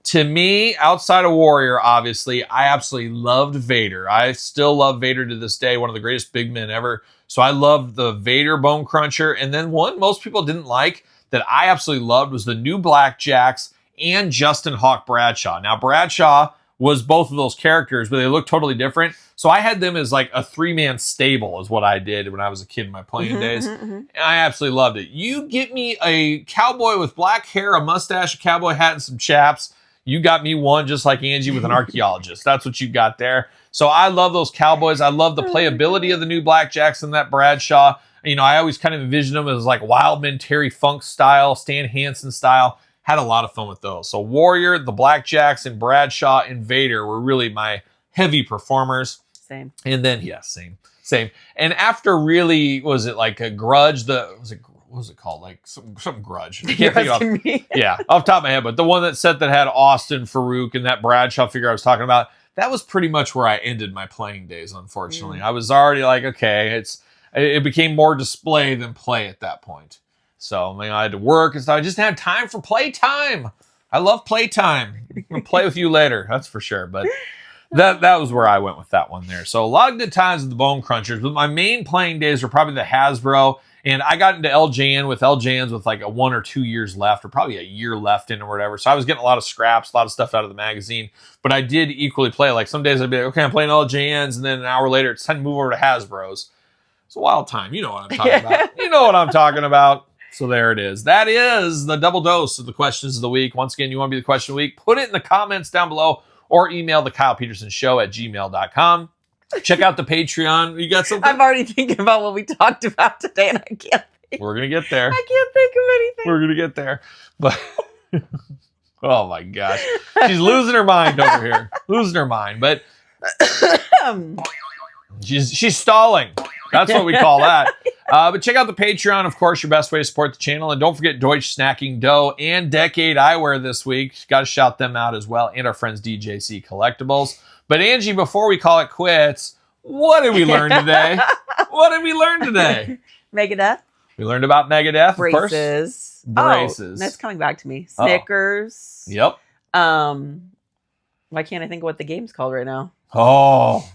To me, outside of Warrior, obviously, I absolutely loved Vader. I still love Vader to this day, one of the greatest big men ever. So I loved the Vader Bone Cruncher. And then one most people didn't like that I absolutely loved was the new Black Jakks and Justin Hawk Bradshaw. Now, Bradshaw was both of those characters, but they look totally different. So I had them as like a 3-man stable is what I did when I was a kid in my playing days. And I absolutely loved it. You get me a cowboy with black hair, a mustache, a cowboy hat, and some chaps. You got me one just like Angie with an archaeologist. That's what you got there. So I love those cowboys. I love the playability of the new Black Jakks and that Bradshaw. You know, I always kind of envisioned them as like Wildman, Terry Funk style, Stan Hansen style. Had a lot of fun with those. So Warrior, the Black Jakks, and Bradshaw and Vader were really my heavy performers. Same. And then, yeah, same. And after really, was it like a Grudge? What was it called? Like some Grudge. I can't think of. Me. Yeah, off the top of my head. But the one that had Austin, Farouk, and that Bradshaw figure I was talking about, that was pretty much where I ended my playing days, unfortunately. I was already like, okay, it became more display than play at that point. So I had to work and stuff. I just didn't have time for playtime. I love playtime. I'm going to play with you later, that's for sure. But that was where I went with that one there. So a lot of good times with the Bone Crunchers. But my main playing days were probably the Hasbro. And I got into LJN with like a 1 or 2 years left, or probably a year left in or whatever. So I was getting a lot of scraps, a lot of stuff out of the magazine. But I did equally play. Like some days I'd be like, okay, I'm playing LJNs. And then an hour later, it's time to move over to Hasbro's. It's a wild time. You know what I'm talking about. You know what I'm talking about. So there it is. That is the double dose of the questions of the week. Once again, you want to be the question of the week, put it in the comments down below or email the KylePetersonShow@gmail.com. Check out the Patreon. You got something? I'm already thinking about what we talked about today, and I can't think. We're going to get there. I can't think of anything. We're going to get there. But, oh my gosh. She's losing her mind over here. Losing her mind. But she's stalling. That's what we call that. But check out the Patreon, of course, your best way to support the channel. And don't forget Deutsch Snacking Dough and Decade Eyewear this week. Got to shout them out as well. And our friends DJC Collectibles. But Angie, before we call it quits, what did we learn today? Megadeth. We learned about Megadeth, Braces. of course. Braces. Oh, that's coming back to me. Snickers. Yep. Why can't I think of what the game's called right now? Oh.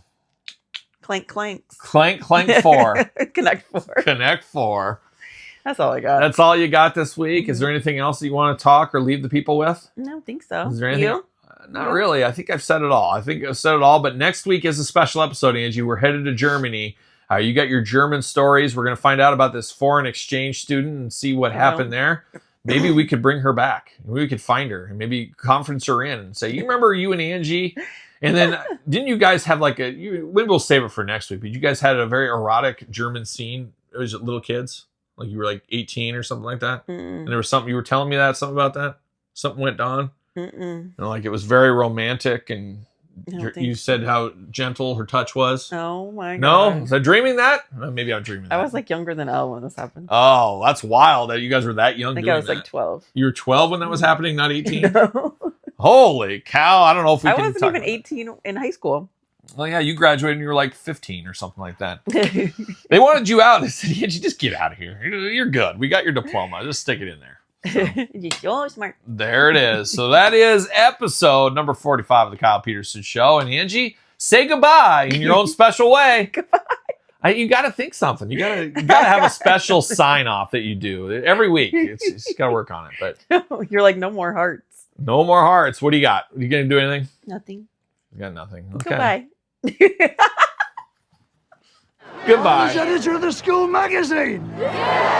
Clank Clanks. Clank 4. Connect 4. That's all I got. That's all you got this week? Is there anything else that you want to talk or leave the people with? No, I don't think so. Is there anything? Not really. I think I've said it all. But next week is a special episode, Angie. We're headed to Germany. You got your German stories. We're going to find out about this foreign exchange student and see what happened there. Maybe we could bring her back. Maybe we could find her and maybe conference her in and say, you remember you and Angie? And then didn't you guys have like we'll save it for next week, but you guys had a very erotic German scene. It was little kids. Like you were like 18 or something like that. And there was something, you were telling me something about that. Something went on. And like it was very romantic, and you said how gentle her touch was. Oh my god! No, was I dreaming that? Maybe I'm dreaming. I was like younger than Elle when this happened. Oh, that's wild that you guys were that young. I think I was like 12. You were 12 when that was happening, not 18. No. Holy cow! I don't know if we. I wasn't even 18 in high school. Well, yeah, you graduated and you were like 15 or something like that. They wanted you out. They said, "You just get out of here. You're good. We got your diploma. Just stick it in there." You're smart. There it is. So that is episode number 45 of the Kyle Peterson Show. And Angie, say goodbye in your own special way. Goodbye. You got to think something. You got to have a special sign off that you do every week. You just got to work on it. But you're like, no more hearts. No more hearts. What do you got? Are you going to do anything? Nothing. You got nothing. Okay. Goodbye. Goodbye. I was editor of the school magazine. Yeah!